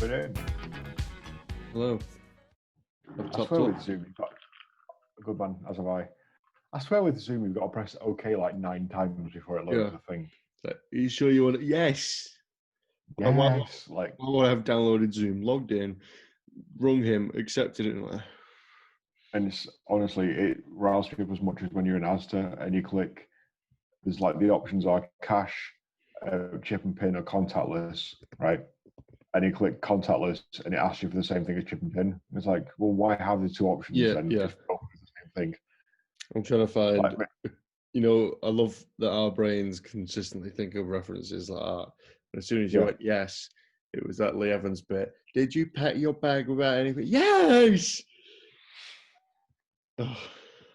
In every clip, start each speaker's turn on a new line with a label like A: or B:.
A: afternoon.
B: Hello.
A: I swear with Zoom, you've got a good man, as have I. I swear with Zoom, you've got to press OK like 9 times before it loads the thing.
B: Are you sure you want it? Yes.
A: Yes.
B: I want to have downloaded Zoom, logged in, rung him, accepted it.
A: And it's, honestly, it riles people as much as when you're in Asda and you click, there's like the options are cash, chip and pin, or contactless, right? And you click contactless and it asks you for the same thing as chip and pin. And it's like, well, why have the two options then?
B: Yeah.
A: Just go for the same thing.
B: I'm trying to find, I love that our brains consistently think of references like that. And as soon as you went yes, it was that Lee Evans bit. Did you pack your bag without anything? Yes! Oh,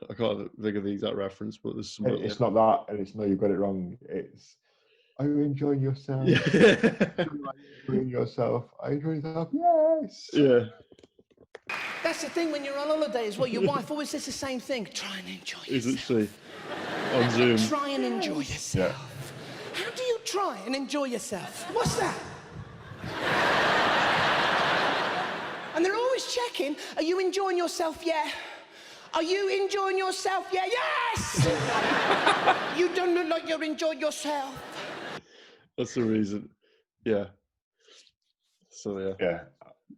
B: I can't think of the exact reference, but there's some.
A: It's not that, and it's no, you've got it wrong. It's, are you enjoying yourself?
B: Yeah.
A: Are you enjoying yourself? Are you enjoying yourself? Yes.
B: Yeah.
C: That's the thing when you're on holiday as well. Your wife always says the same thing. Try and enjoy yourself.
B: Isn't she? On Zoom.
C: Try and enjoy yourself. Yeah. How do you try and enjoy yourself? What's that? And they're always checking, are you enjoying yourself? Yeah. Are you enjoying yourself? Yeah. Yes! You don't look like you're enjoying yourself.
B: That's the reason. Yeah. So, yeah.
A: Yeah.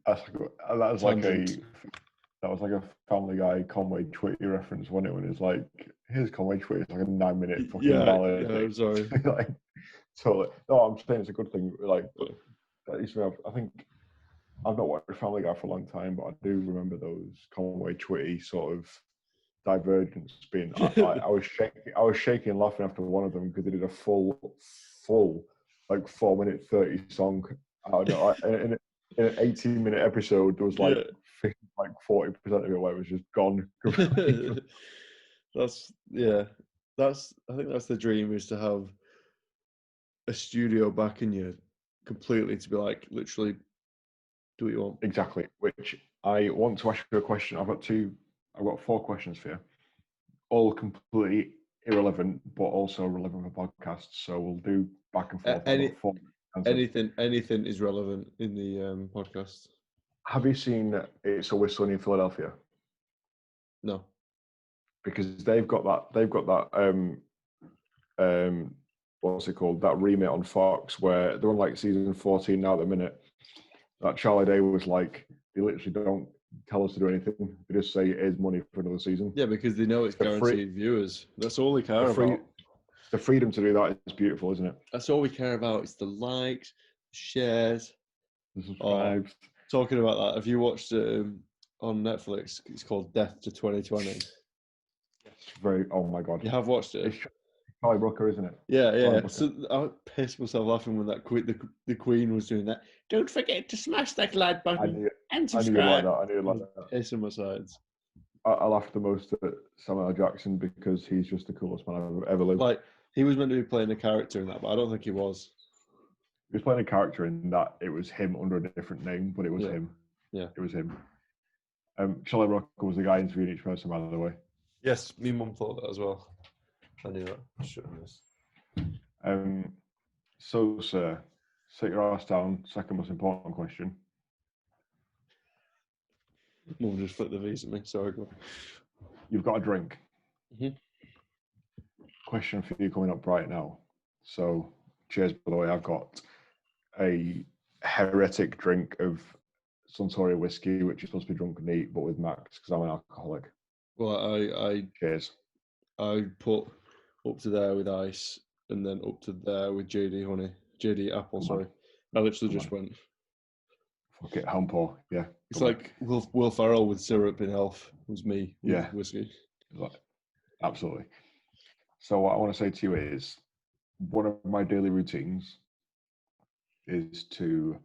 A: That was like a Family Guy Conway Twitty reference, wasn't it? When it's like, here's Conway Twitty, it's like a 9-minute fucking ballad.
B: Yeah, I'm sorry.
A: Like, totally. No, I'm saying it's a good thing. Like, I think I've not watched Family Guy for a long time, but I do remember those Conway Twitty sort of divergence being. I was shaking laughing after one of them because they did a full like 4-minute 30 song. I don't know. In an 18-minute episode, there was like 40% of it where it was just gone.
B: I think that's the dream, is to have a studio backing you completely, to be like, literally do what you want.
A: Exactly. Which I want to ask you a question. I've got 4 questions for you, all completely irrelevant, but also relevant for podcasts. So we'll do back and forth.
B: Anything is relevant in the podcast.
A: Have you seen It's Always Sunny in Philadelphia?
B: No.
A: Because they've got that what's it called? That remit on Fox where they're on like season 14 now at the minute. That Charlie Day was like, they literally don't tell us to do anything. They just say here's money for another season.
B: Yeah, because they know it's guaranteed viewers. That's all they care about.
A: The freedom to do that is beautiful, isn't it?
B: That's all we care about. It's the likes, shares,
A: the subscribes.
B: Talking about that, have you watched on Netflix? It's called Death to 2020.
A: Oh my god!
B: You have watched it?
A: It's Charlie Brooker, isn't it?
B: Yeah. So I pissed myself laughing when the Queen was doing that. Don't forget to smash that like button and subscribe.
A: I knew like that.
B: Pissing my sides.
A: I laughed the most at Samuel L. Jackson because he's just the coolest man I've ever lived.
B: Like, he was meant to be playing a character in that, but I don't think he was.
A: He was playing a character in that. It was him under a different name, but it was him.
B: Yeah,
A: it was him. Charlie Brooker was the guy interviewing each person, by the way.
B: Yes, me mum thought that as well. I knew that.
A: So, sir, sit your ass down. Second most important question.
B: Mum just flipped the V's at me. Sorry, go on.
A: You've got a drink.
B: Mm-hmm.
A: Question for you coming up right now. So, cheers, by the way. I've got a heretic drink of Suntory whiskey, which is supposed to be drunk neat, but with Max, because I'm an alcoholic.
B: Well,
A: cheers.
B: I put up to there with ice, and then up to there with JD apple. Sorry, I literally just went.
A: Fuck it, home pour. Yeah,
B: it's like Will Ferrell with syrup in Elf. It was me with whiskey.
A: Absolutely. So what I want to say to you is, one of my daily routines is to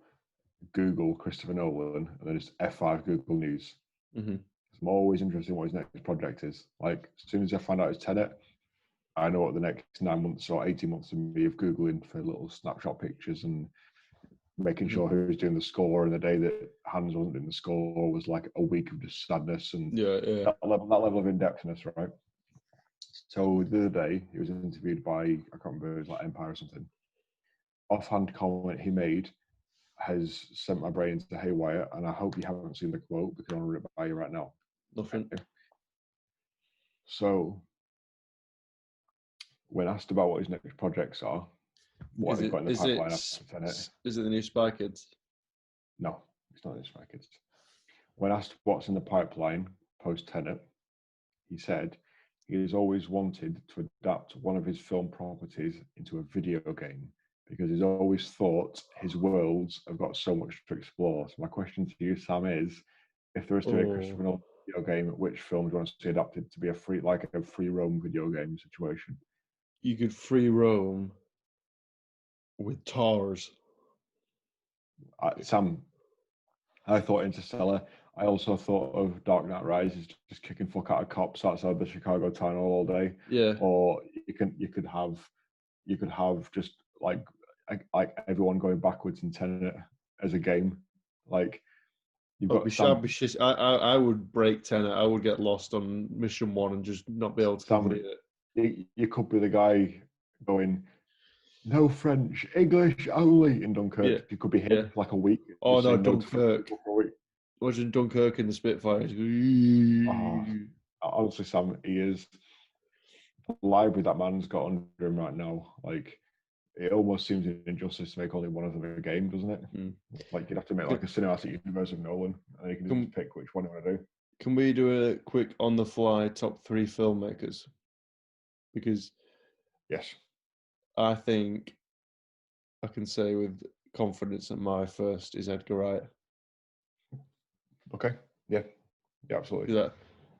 A: Google Christopher Nolan and then just F5 Google News.
B: Mm-hmm.
A: I'm always interested in what his next project is. Like, as soon as I find out his Tenet, I know what the next 9 months or 18 months will be of Googling for little snapshot pictures and making sure who's doing the score. And the day that Hans wasn't doing the score was like a week of just sadness and that level of in-depthness, right? So the other day, he was interviewed by, I can't remember, it was like Empire or something. Offhand comment he made, has sent my brain into haywire, and I hope you haven't seen the quote because I'm going to run it by you right now.
B: Nothing.
A: So, when asked about what his next projects are, what they've got in the pipeline after Tenet.
B: Is it the new Spy Kids?
A: No, it's not the Spy Kids. When asked what's in the pipeline post Tenet, he said he has always wanted to adapt one of his film properties into a video game because he's always thought his worlds have got so much to explore. So my question to you, Sam, is if there was to be a Christopher Nolan video game, which film do you want to see adapted to be a free roam video game situation?
B: You could free roam with tars.
A: Sam, I thought Interstellar. I also thought of Dark Knight Rises, just kicking fuck out of cops outside the Chicago town all day.
B: Yeah.
A: Or you could have just like everyone going backwards in Tenet as a game. Like you've got
B: I would break Tenet. I would get lost on mission 1 and just not be able to complete
A: it. You could be the guy going, no French, English only in Dunkirk. Yeah. You could be here for like a week.
B: Oh no, Dunkirk. Imagine Dunkirk in the Spitfires.
A: Honestly, Sam, he is the library that man's got under him right now. Like, it almost seems an injustice to make only one of them a game, doesn't it?
B: Mm.
A: Like, you'd have to make like a cinematic universe of Nolan, and you can just pick which one you want to do.
B: Can we do a quick on-the-fly top 3 filmmakers? Because
A: yes,
B: I think I can say with confidence that my first is Edgar Wright.
A: Okay. Yeah, absolutely.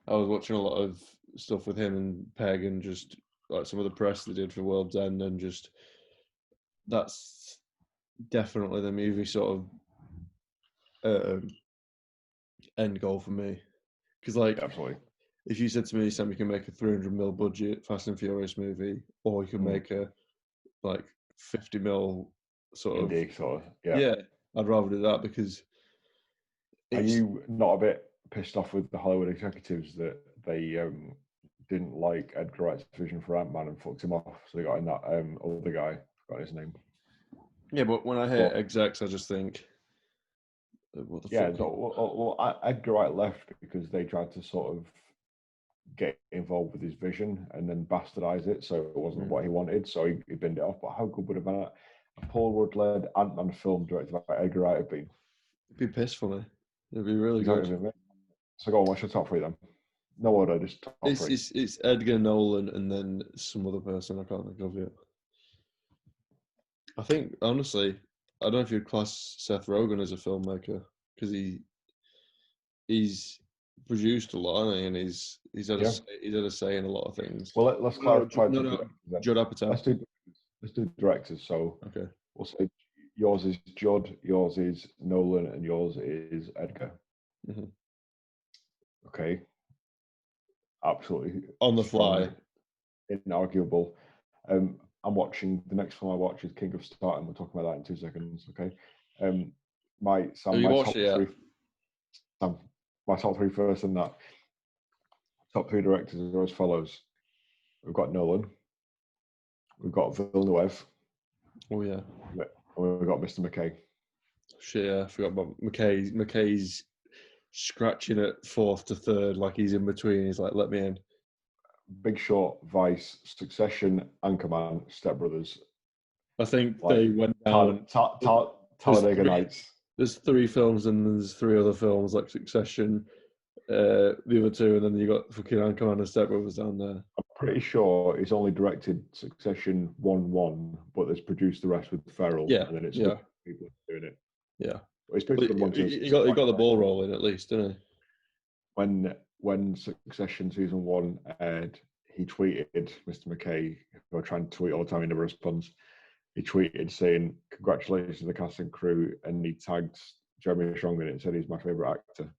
B: I was watching a lot of stuff with him and Peg, and just like some of the press they did for World's End, and just that's definitely the movie sort of end goal for me. Because like,
A: absolutely,
B: if you said to me, Sam, you can make a 300 mil budget Fast and Furious movie, or you can make a like 50 mil
A: indie sort of,
B: yeah, I'd rather do that. Because
A: are you not a bit pissed off with the Hollywood executives that they didn't like Edgar Wright's vision for Ant-Man and fucked him off? So they got in that other guy, forgot his name.
B: Yeah, but when I hear execs, I just think, what the fuck?
A: Well, Edgar Wright left because they tried to sort of get involved with his vision and then bastardize it, so it wasn't what he wanted. So he binned it off. But how good would have been a Paul Rudd-led Ant-Man film directed by Edgar Wright have been?
B: It'd be piss for me. It'd be really good.
A: So go on, what's your top 3 then? No order, just top 3.
B: It's Edgar, Nolan, and then some other person I can't think of yet. I think, honestly, I don't know if you'd class Seth Rogen as a filmmaker, because he's produced a lot, hasn't he? And he's had a say in a lot of things.
A: Well, let's clarify.
B: Judd Apatow.
A: Let's do directors. So
B: okay,
A: we'll say yours is Judd, yours is Nolan, and yours is Edgar.
B: Mm-hmm.
A: Okay, absolutely
B: on the fly,
A: inarguable. I'm watching the next film I watch is King of Star, and we'll talk about that in 2 seconds. Okay. My top 3 first, and that top 3 directors are as follows. We've got Nolan, we've got Villeneuve.
B: Oh yeah.
A: And we've got Mr. McKay.
B: Shit, yeah, I forgot about McKay. McKay's scratching at 4th to 3rd, like he's in between. He's like, let me in.
A: Big Short, Vice, Succession, Anchorman, Step Brothers.
B: I think they went down.
A: Talladega Nights.
B: There's 3 films, and there's 3 other films like Succession, the other 2, and then you got fucking Anchorman and Step Brothers down there.
A: I'm pretty sure he's only directed Succession 1, but there's produced the rest with Ferrell.
B: Yeah,
A: and then it's people doing it.
B: Yeah,
A: he
B: got the ball rolling at least, didn't
A: he? When Succession season 1 aired, he tweeted, Mr. McKay, who I try and tweet all the time, he never responds. He tweeted saying, "Congratulations to the cast and crew," and he tagged Jeremy Strong in it and said he's my favourite actor.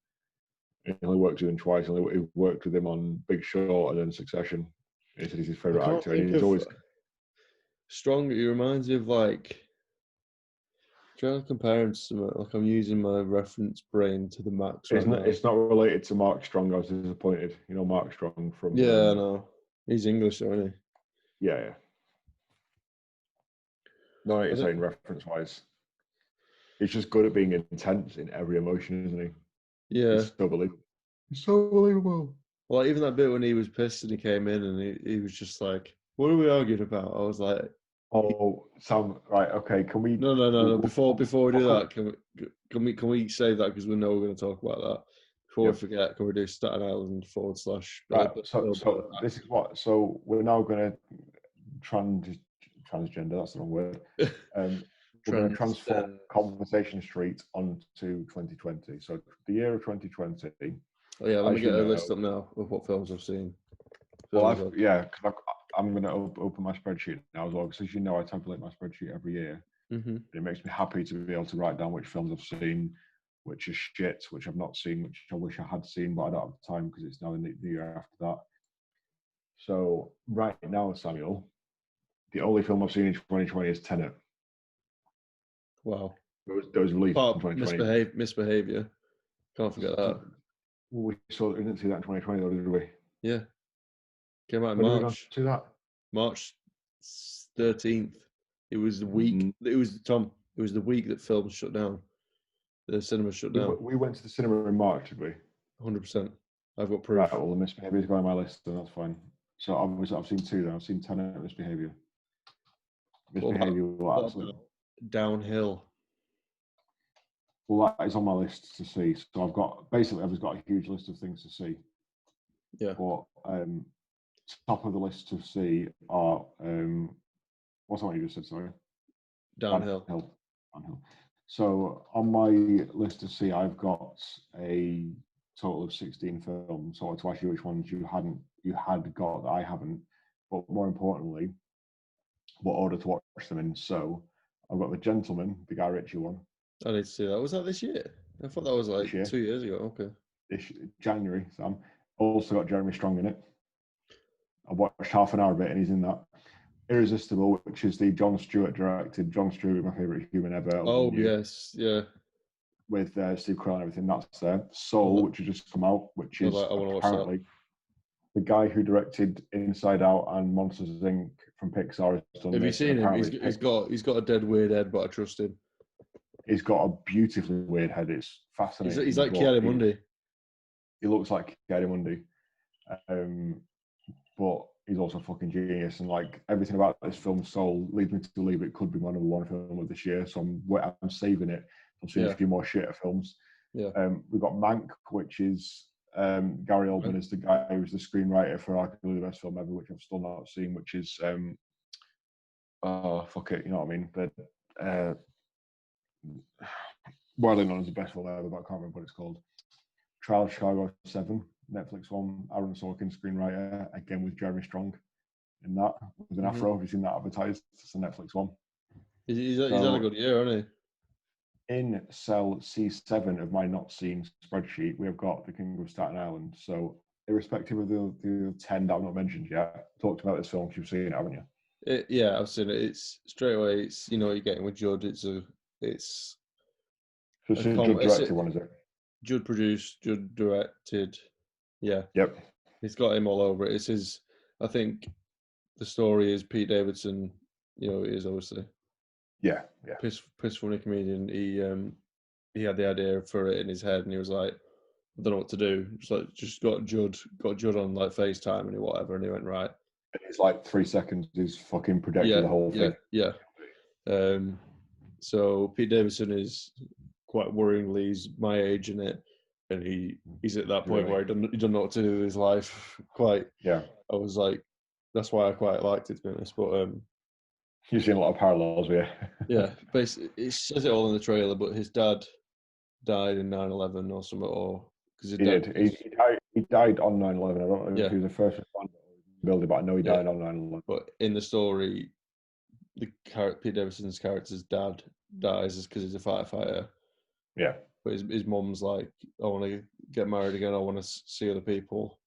A: He only worked with him twice. He worked with him on Big Short and then Succession. He said he's his favourite actor. And he's always
B: Strong. He reminds me of like. Trying to compare him to some, like I'm using my reference brain to the max.
A: It's not related to Mark Strong. I was disappointed. You know Mark Strong from.
B: Yeah, no, he's English, isn't
A: he? Yeah. No, it's saying reference wise. He's just good at being intense in every emotion, isn't he?
B: Yeah.
A: It's so believable. It's so believable.
B: Well, even that bit when he was pissed and he came in and he was just like, "What are we arguing about?" I was like,
A: "Oh, Sam, right, okay, can we?"
B: No. Before we do that, can we save that because we know we're going to talk about that. Before we forget, can we do Staten Island /
A: Right. So this is what. So we're now going to transgender. That's the wrong word. We're going to transform Conversation Street onto 2020. So the year of 2020.
B: Oh yeah, let me get a list up now of what films I've seen.
A: Well, I'm going to open my spreadsheet now as well, because as you know, I tabulate my spreadsheet every year.
B: Mm-hmm.
A: It makes me happy to be able to write down which films I've seen, which is shit, which I've not seen, which I wish I had seen, but I don't have the time because it's now the year after that. So right now, Samuel, the only film I've seen in 2020 is Tenet.
B: Wow.
A: That was released in 2020.
B: Misbehavior. Can't forget that.
A: We didn't see that in 2020, though, did we?
B: Yeah. Came out in
A: When did we
B: March.
A: see that?
B: March 13th. It was the week. It was the week that films shut down. The cinema shut down.
A: We went to the cinema in March, did we?
B: 100%. I've got proof.
A: Right, well, the Misbehavior's going on my list, and that's fine. So I've seen two. Then I've seen Tenet and Misbehavior. Misbehavior will absolutely
B: Downhill.
A: Well, that is on my list to see. So I've got a huge list of things to see.
B: Yeah.
A: But top of the list to see are what's what you just said? Sorry.
B: Downhill.
A: So on my list to see, I've got a total of 16 films. So I want to ask you which ones you had got that I haven't. But more importantly, what order to watch them in. So I've got The Gentleman, the Guy Ritchie one.
B: I need to see that. Was that this year? I thought that was like 2 years ago. Okay.
A: This January, Sam. Also got Jeremy Strong in it. I watched half an hour of it and he's in that. Irresistible, which is the Jon Stewart directed. Jon Stewart, my favourite human ever.
B: Oh, yes. Yeah.
A: With Steve Carell and everything, that's there. Soul, which has just come out, which is apparently the guy who directed Inside Out and Monsters Inc. from Pixar.
B: Have you seen him? He's got a dead weird head, but I trust him.
A: He's got a beautifully weird head. It's fascinating.
B: He's like Keanu Mundy.
A: He looks like Keanu Mundy. But he's also a fucking genius, and like everything about this film, Soul, leads me to believe it could be my number one film of this year. So I'm saving it. I'm seeing a few more shitter films.
B: Yeah.
A: We've got Mank, which is Gary Oldman is the guy who's the screenwriter for arguably the best film ever, which I've still not seen, which is fuck it, you know what I mean? But widely known as the best film ever, but I can't remember what it's called. Trial of Chicago 7, Netflix one, Aaron Sorkin, screenwriter, again with Jeremy Strong in that, with an afro. Have you seen that advertised? It's a Netflix one.
B: He's had a good year, hasn't
A: he? In cell C7 of my not seen spreadsheet, we have got The King of Staten Island. So, irrespective of the 10 that I've not mentioned yet, talked about this film, you've seen it, haven't you?
B: Yeah, I've seen it. It's straight away, it's, you know what you're getting with Judd.
A: So it's a Judd directed one, is it?
B: Judd produced, Judd directed. Yeah.
A: Yep.
B: He's got him all over it. It's his, I think the story is Pete Davidson, you know, he is obviously.
A: Yeah.
B: Piss funny comedian. He had the idea for it in his head and he was like, I don't know what to do. Just got Judd on like FaceTime and whatever, and he went, right.
A: It's like 3 seconds, he's fucking projected the whole thing.
B: Yeah. So Pete Davidson is quite worryingly, he's my age in it, and he's at that point where he doesn't know what to do with his life. Quite.
A: Yeah.
B: I was like, that's why I quite liked it, to be honest. But
A: you've seen a lot of parallels here.
B: Yeah, basically, it says it all in the trailer. But his dad died in 9/11 or something, or because
A: he did. He died on 9/11. I don't know if he was the first responder building, but I know he died on 9/11.
B: But in the story, Pete Davidson's character's dad dies because he's a firefighter.
A: Yeah.
B: But his mum's like, I want to get married again. I want to see other people.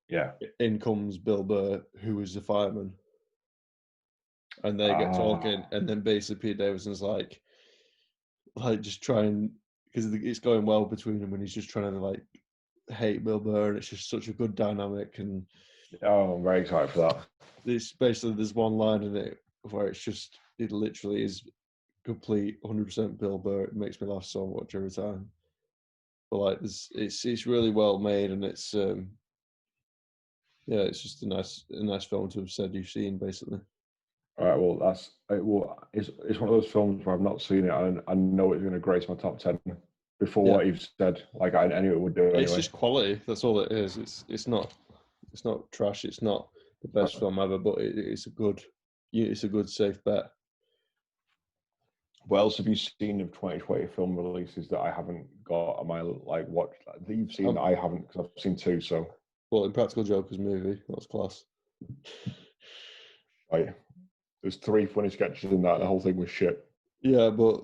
A: Yeah.
B: In comes Bill Burr, who is the fireman. And they get talking. And then basically Pete Davidson's like just trying, because it's going well between them, and he's just trying to like hate Bill Burr. And it's just such a good dynamic. And
A: I'm very excited for that.
B: There's one line in it where it literally is complete 100% Bill Burr. It makes me laugh so much every time. But like, it's really well made, and it's it's just a nice film to have said you've seen, basically.
A: All right, well, it's one of those films where I've not seen it, and I know it's going to grace my top 10 before what you've said. Like I knew it would do anyway.
B: It's just quality. That's all it is. It's not trash. It's not the best film ever, but it's a good safe bet.
A: What else have you seen of 2020 film releases that I haven't got on my watch that you've seen that I haven't, because I've seen 2. So,
B: well, Impractical Jokers movie, that was class.
A: Right, there's 3 funny sketches in that. The whole thing was shit.
B: Yeah, but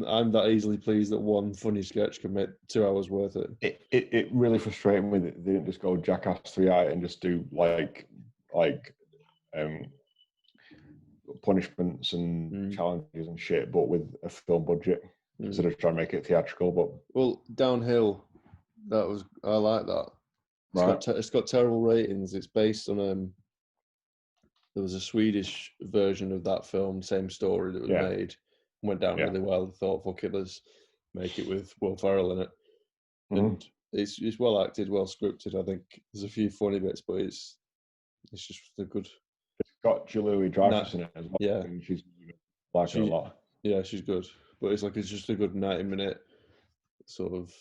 B: I'm that easily pleased that one funny sketch can make 2 hours worth it.
A: It really frustrated me that they didn't just go Jackass 3 out and just do punishments and challenges and shit, but with a film budget instead of trying to make it theatrical. But
B: well, Downhill, I like that. It's got terrible ratings. It's based on there was a Swedish version of that film, same story that was made, went down really well. They thought, fuck it, let's make it with Will Ferrell in it, and it's well acted, well scripted. I think there's a few funny bits, but it's just a good.
A: It's got Julie Dreyfus in it as well.
B: Yeah,
A: and she's like her a lot.
B: Yeah, she's good, but it's just a good 90-minute sort of.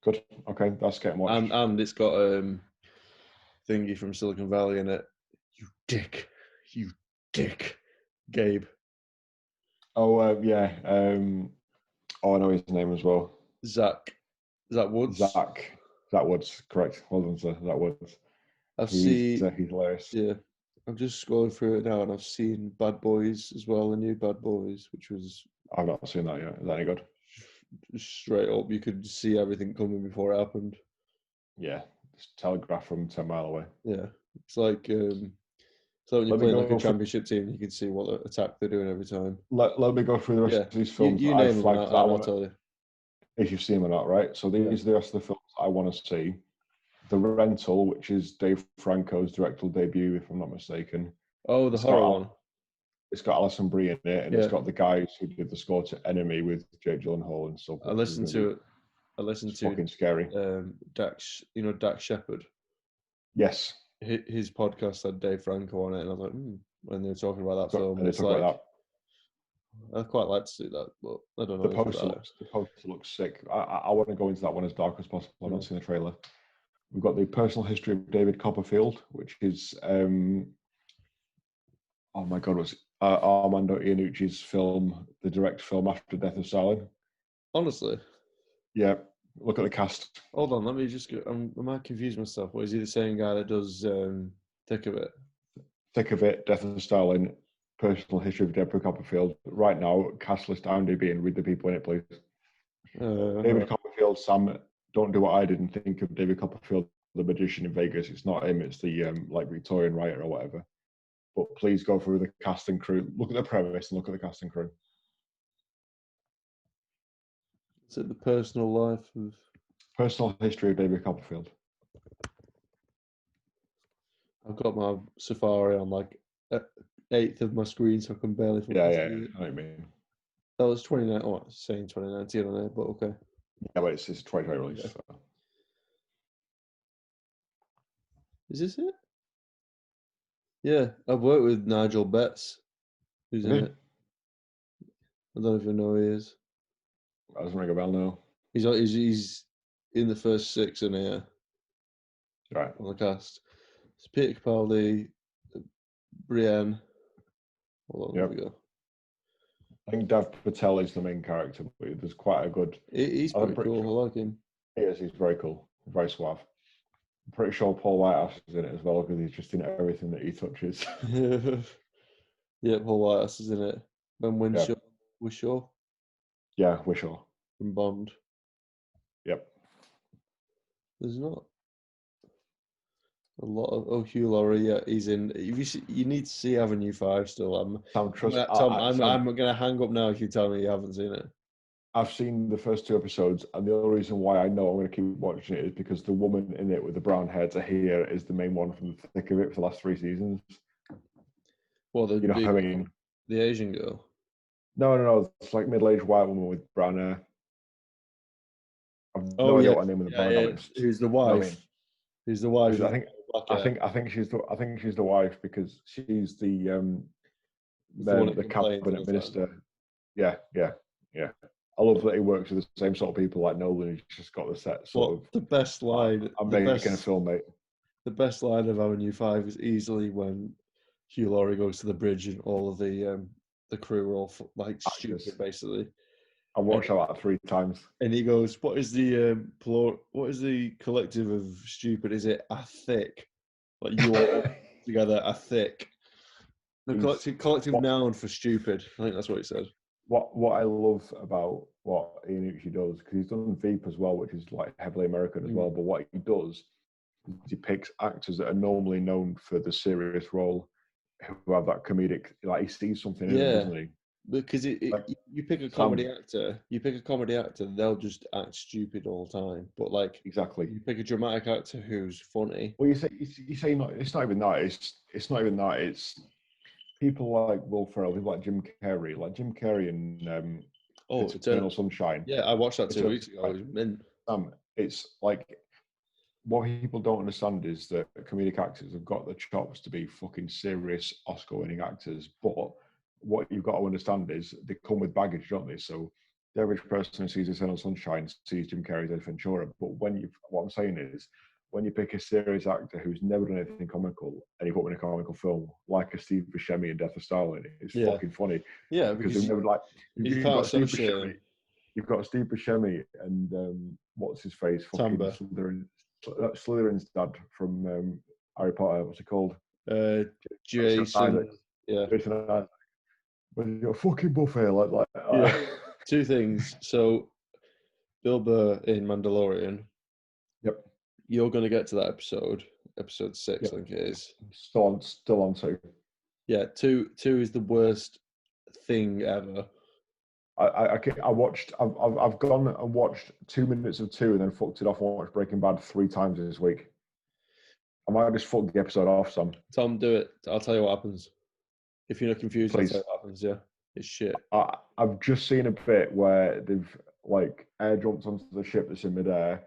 A: Good. Okay, that's getting watched.
B: And it's got thingy from Silicon Valley in it. You dick, Gabe.
A: Oh yeah. I know his name as well.
B: Zach Woods.
A: Zach Woods, correct. Well done, sir. Zach Woods. He's hilarious.
B: Yeah, I'm just scrolling through it now, and I've seen Bad Boys as well, the new Bad Boys, which was.
A: I've not seen that yet. Is that any good?
B: Straight up, you could see everything coming before it happened.
A: Yeah, just telegraph from 10 mile away.
B: Yeah, it's like when you're playing like a championship team, you can see what attack they're doing every time.
A: Let me go through the rest of these films.
B: You name them, I'll tell you.
A: If you've seen them or not, right? So these are the rest of the films I want to see. The Rental, which is Dave Franco's directorial debut, if I'm not mistaken.
B: Oh, the horror one.
A: It's got Alison Brie in it, and it's got the guys who did the score to Enemy with Jake Gyllenhaal and stuff.
B: I listened to it. It's
A: fucking scary.
B: Dax Shepard.
A: Yes.
B: His podcast had Dave Franco on it, and I was like, when they were talking about that film,
A: it's like that.
B: I'd quite like to see that, but I don't know.
A: The poster looks sick. I want to go into that one as dark as possible. I've not seen the trailer. We've got the personal history of David Copperfield, which is oh my god, what's Armando Iannucci's film, the direct film after Death of Stalin.
B: Honestly,
A: yeah. Look at the cast.
B: Hold on, let me just go. I might confuse myself. What is he the same guy that does Thick of It?
A: Thick of It, Death of Stalin, personal history of David Copperfield. Right now, cast list IMDb and read the people in it, please. David Copperfield, Sam. Don't do what I did and think of David Copperfield, the magician in Vegas. It's not him. It's the Victorian writer or whatever. But please go through the cast and crew. Look at the premise and look at the cast and crew.
B: Is it the personal
A: history of David Copperfield?
B: I've got my Safari on like 1/8 of my screen, so I can barely.
A: Yeah. I know what you mean.
B: That was 2019. Oh, it's saying 2019 on there, but okay.
A: Yeah, but it's 2020 release. Yeah. So.
B: Is this it? Yeah, I've worked with Nigel Betts, who's in it. I don't know if you know who he is.
A: That doesn't ring a bell now.
B: He's in the first 6 in here.
A: Right.
B: On the cast. It's Peter Capaldi, Brienne. Hold on, there we go.
A: I think Dev Patel is the main character, but there's quite a good.
B: He's pretty cool. I like him.
A: He is. He's very cool. Very suave. I'm pretty sure Paul Whitehouse is in it as well because he's just in everything that he touches.
B: Yeah, Paul Whitehouse is in it. Ben Whishaw.
A: Yeah, Whishaw.
B: From Bond.
A: Yep.
B: There's not a lot of Hugh Laurie. Yeah, he's in. You need to see Avenue 5 still. I'm going to hang up now if you tell me you haven't seen it.
A: I've seen the first 2 episodes, and the only reason why I know I'm going to keep watching it is because the woman in it with the brown hair to here is the main one from the thick of it for the last 3 seasons.
B: Well,
A: you know what I mean?
B: The Asian girl.
A: No. It's like middle-aged white woman with brown hair. I've
B: Oh
A: no idea
B: yeah,
A: what her name in the
B: yeah,
A: band
B: yeah.
A: is.
B: Who's the
A: You know what I
B: wife?
A: mean?
B: Who's the wife?
A: I think she's the wife because she's
B: The one that
A: the
B: complains all
A: cabinet
B: the time.
A: minister. Yeah. I love that he works with the same sort of people like Nolan. He's just got the set sort of.
B: The best line.
A: I'm
B: the
A: making a
B: best,
A: film, mate.
B: the best line of Avenue 5 is easily when Hugh Laurie goes to the bridge and all of the crew are all like stupid, basically.
A: I watched that like 3 times.
B: And he goes, "What is the what is the collective of stupid? Is it a thick? Like you all together, a thick? The collective noun for stupid. I think that's what he said."
A: What I love about what Ian Uchi does, because he's done Veep as well, which is like heavily American as well. But what he does is he picks actors that are normally known for the serious role, who have that comedic. Like he sees something in them, doesn't he?
B: Because you pick a comedy actor, they'll just act stupid all the time. But like
A: exactly,
B: you pick a dramatic actor who's funny.
A: Well, you say not. It's not even that. It's not even that. It's people like Will Ferrell, people like Jim Carrey, and Eternal Sunshine.
B: Yeah, I watched that 2 weeks ago.
A: It's like what people don't understand is that comedic actors have got the chops to be fucking serious Oscar-winning actors, but what you've got to understand is they come with baggage, don't they? So the average person who sees Eternal Sunshine sees Jim Carrey as Ventura, but what I'm saying is, when you pick a serious actor who's never done anything comical and you put him in a comical film, like a Steve Buscemi in Death of Stalin, it's fucking funny.
B: Yeah,
A: because they've never like you've got Steve Buscemi and what's his face, fucking Slytherin's dad from Harry Potter. What's he called?
B: Jason. Yeah.
A: Jason Isaac. When you're a fucking buffet like.
B: Yeah. 2 things. So, Bill Burr in Mandalorian.
A: Yep.
B: You're going to get to that episode 6,
A: yep.
B: I think it is.
A: Still on 2.
B: Yeah, 2 is the worst thing ever.
A: I've gone and watched 2 minutes of 2 and then fucked it off and watched Breaking Bad 3 times this week. I might just fuck the episode off, Sam.
B: Tom, do it. I'll tell you what happens. If you're not confused,
A: Please.
B: I'll tell you what happens. Yeah, it's shit.
A: I've just seen a bit where they've like air jumped onto the ship that's in midair.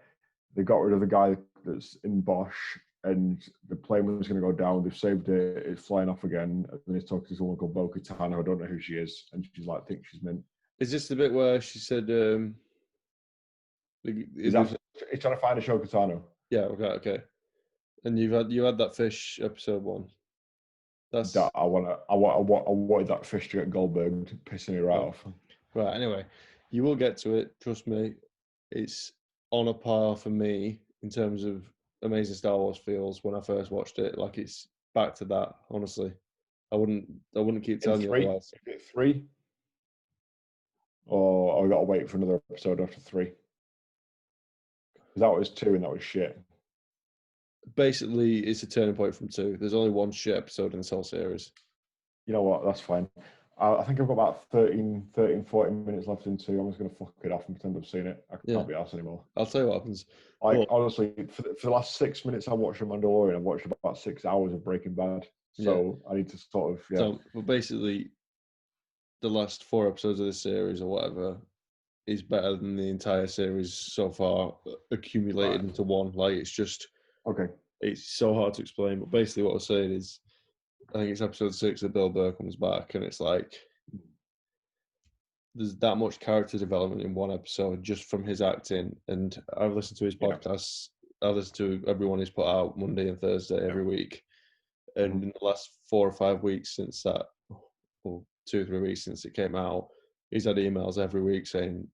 A: They got rid of the guy that's in Bosch, and the plane was going to go down. They've saved it. It's flying off again. And then he's talking to someone called Bo-Katan. I don't know who she is, and she's like, I think she's mint.
B: Is this the bit where she said?
A: He's trying to find a Shokatano.
B: Yeah. Okay. And you had that fish episode 1. That's
A: that I wanted that fish to get Goldberg pissing me right off.
B: Right. Anyway, you will get to it. Trust me. It's on a par for me in terms of Amazing Star Wars feels when I first watched it. Like it's back to that. Honestly, I wouldn't keep telling you otherwise.
A: 3, or I got to wait for another episode after 3. That was 2, and that was shit.
B: Basically, it's a turning point from 2. There's only 1 shit episode in this whole series.
A: You know what? That's fine. I think I've got about 13, 40 minutes left in 2. I'm just going to fuck it off and pretend I've seen it. I can't be arsed anymore.
B: I'll tell you what happens.
A: Honestly, for the last 6 minutes I watched Mandalorian, I've watched about 6 hours of Breaking Bad. So I need to sort of,
B: So, but basically, the last 4 episodes of this series or whatever is better than the entire series so far accumulated into 1. Like, it's just...
A: Okay.
B: It's so hard to explain, but basically what I was saying is, I think it's episode 6 that Bill Burr comes back, and it's like there's that much character development in 1 episode just from his acting. And I've listened to his podcasts. I've listened to everyone he's put out Monday and Thursday every week. And in the last 4 or 5 weeks since that, or 2 or 3 weeks since it came out, he's had emails every week saying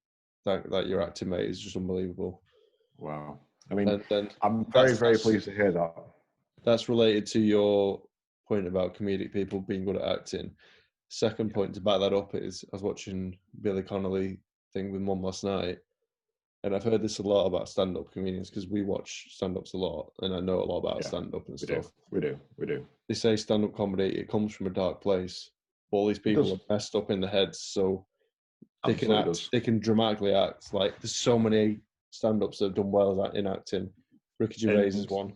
B: that your acting, mate, is just unbelievable.
A: Wow. I mean, I'm very, very pleased to hear that.
B: That's related to your point about comedic people being good at acting. Second point to back that up is I was watching Billy Connolly thing with Mum last night, and I've heard this a lot about stand-up comedians because we watch stand-ups a lot, and I know a lot about stand-up and stuff.
A: We do.
B: They say stand-up comedy, it comes from a dark place. All these people are messed up in the heads, so they can act. They can dramatically act. Like there's so many stand-ups that have done well in acting. Ricky Gervais is one.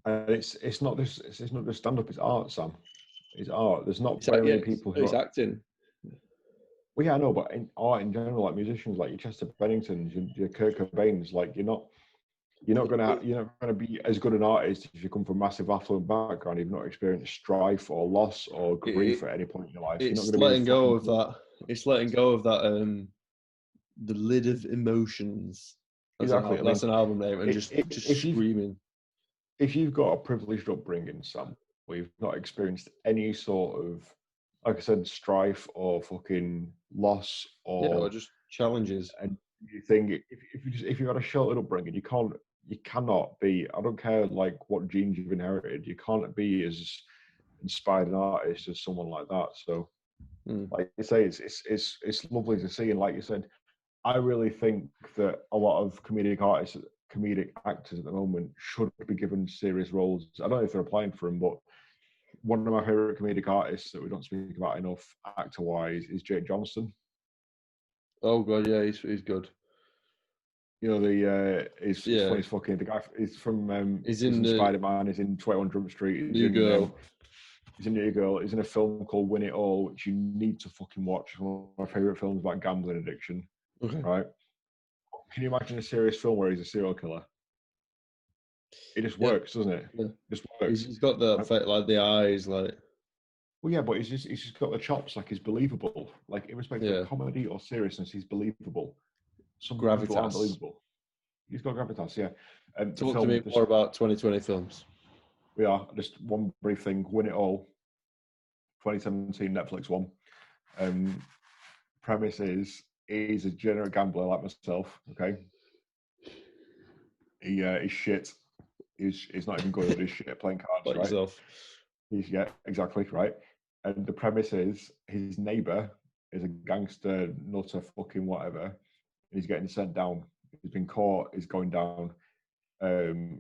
A: And it's not just stand-up. It's art, Sam. It's art. There's not very many people who
B: are acting.
A: Well, yeah, I know, but in art in general, like musicians, like your Chester Benningtons, your Kurt Cobains, like you're not gonna be as good an artist if you come from a massive affluent background. You've not experienced strife or loss or grief at any point in your life. You're not
B: It's
A: gonna be
B: letting
A: as
B: go
A: fucking
B: of
A: good.
B: that. It's letting go of that. The lid of emotions.
A: Exactly. I
B: That's
A: mean,
B: an album name, and
A: i-
B: just
A: if you've
B: screaming.
A: if you've got a privileged upbringing, Sam, where you've not experienced any sort of, like I said, strife or fucking loss
B: Yeah, or
A: or
B: just challenges.
A: and you think if you've got a sheltered upbringing, you cannot be. I don't care like what genes you've inherited. You can't be as inspired an artist as someone like that. So, like you say, it's lovely to see. And like you said, I really think that a lot of comedic actors at the moment should be given serious roles. I don't know if they're applying for them, but one of my favorite comedic artists that we don't speak about enough, actor-wise, is Jake Johnson.
B: Oh god, yeah, he's good.
A: You know he's funny as fucking. The guy is from
B: He's
A: in
B: in
A: Spider-Man. He's in 21 Jump Street.
B: New Girl.
A: He's in New Girl. He's in a film called Win It All, which you need to fucking watch. It's one of my favorite films about gambling addiction.
B: Okay.
A: Right? Can you imagine a serious film where he's a serial killer? It just works, doesn't it?
B: Yeah.
A: It just works.
B: He's got the effect, like the eyes, like.
A: Well, yeah, but he's just got the chops. Like he's believable. Like irrespective of comedy or seriousness, he's believable. Some people aren't believable. He's got gravitas, yeah.
B: Talk to me more about 2020 films.
A: We are just one brief thing. Win It All, 2017 Netflix one. Premise is he's a degenerate gambler like myself. Okay, he's shit. He's not even good at his shit at playing cards.
B: Like
A: right?
B: yourself.
A: Yeah, exactly right. And the premise is his neighbor is a gangster, nutter, fucking whatever. And he's getting sent down. He's been caught. He's going down.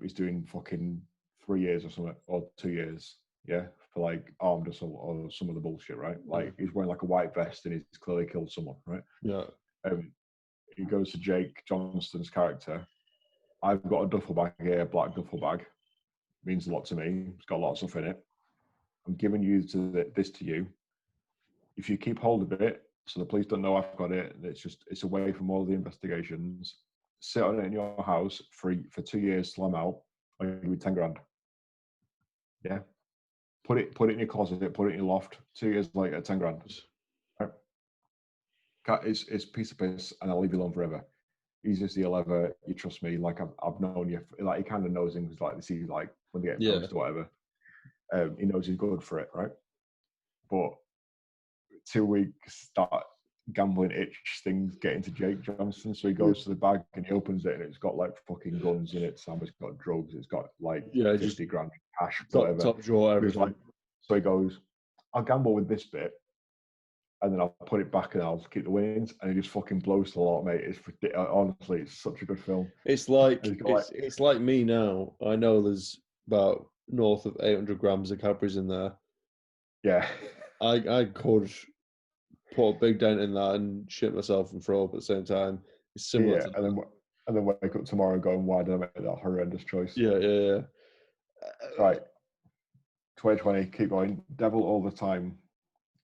A: He's doing fucking 3 years or something, or 2 years. Yeah, for like armed or some of the bullshit, right? Like he's wearing like a white vest and he's clearly killed someone, right?
B: Yeah.
A: He goes to Jake Johnston's character. I've got a duffel bag here, a black duffel bag. Means a lot to me. It's got a lot of stuff in it. I'm giving this to you. If you keep hold of it, so the police don't know I've got it, it's away from all the investigations. Sit on it in your house for 2 years till I'm out. I'll give you 10 grand. Yeah. Put it in your closet, put it in your loft. 2 years later, 10 grand. Right. It's a piece of piss, and I'll leave you alone forever. Easiest deal ever. You trust me. Like I've known you. Like he kind of knows things like this. He like when they get post or whatever. He knows he's good for it, right? But 2 weeks that gambling itch things getting to Jake Johnson. So he goes to the bag and he opens it and it's got like fucking guns in it. Sam, it's got drugs. It's got like 50 grand cash, whatever.
B: Top drawer, everything.
A: Like, so he goes, I'll gamble with this bit and then I'll put it back and I'll keep the winnings. And he just fucking blows the lot, mate. It's honestly, it's such a good film.
B: It's like it's like me now. I know there's about north of 800 grams of Cadbury's in there.
A: Yeah.
B: I could put a big dent in that and shit myself and throw up at the same time. It's similar to
A: and then wake up tomorrow going, why did I make that horrendous choice?
B: Yeah.
A: Right. 2020, keep going. Devil All the Time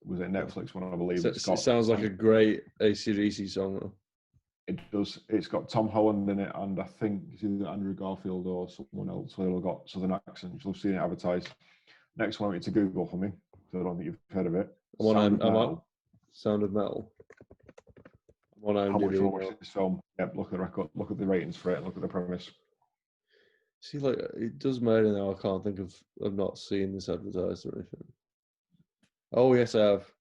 A: was it Netflix one, I believe.
B: It sounds like a great AC/DC song, though.
A: It does. It's got Tom Holland in it, and I think it's either Andrew Garfield or someone else. They've all got southern accents. You'll see it advertised. Next one, it's a Google for me. So I don't think you've heard of it.
B: Sound of Metal.
A: How much you want to watch this film? Yep, look at the record. Look at the ratings for it. Look at the premise.
B: See, like it does matter now. I can't think of not seeing this advertised or anything. Oh yes, I have.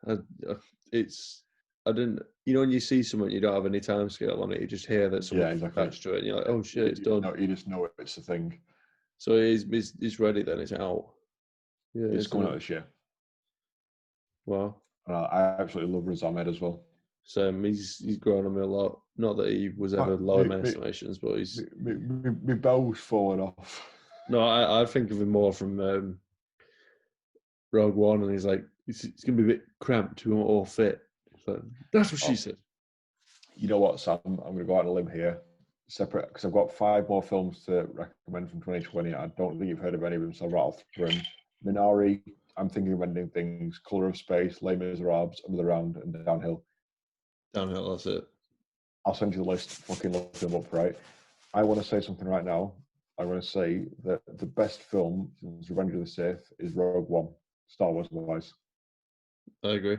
B: I didn't. You know, when you see someone, you don't have any time scale on it. You just hear that someone's attached to it, and you're like, "Oh shit, it's done."
A: No, you just know it's a thing.
B: So it's ready. Then it's out.
A: Yeah, it's coming out this year.
B: Wow.
A: I absolutely love Riz Ahmed as well.
B: So he's grown on me a lot. Not that he was ever low in my estimations, but he's.
A: My bell's falling off.
B: No, I think of him more from Rogue One, and he's like, it's going to be a bit cramped, we won't all fit. So that's what she said.
A: You know what, Sam? I'm going to go out on a limb here, separate, because I've got 5 more films to recommend from 2020. I don't think you've heard of any of them, so I'll rattle through them. Minari, I'm thinking of ending things: Color of Space, Les Miserables, Another Round, and Downhill.
B: Downhill, that's it.
A: I'll send you the list. Fucking look them up, right? I want to say something right now. I want to say that the best film since Revenge of the Sith is Rogue One, Star Wars wise.
B: I agree.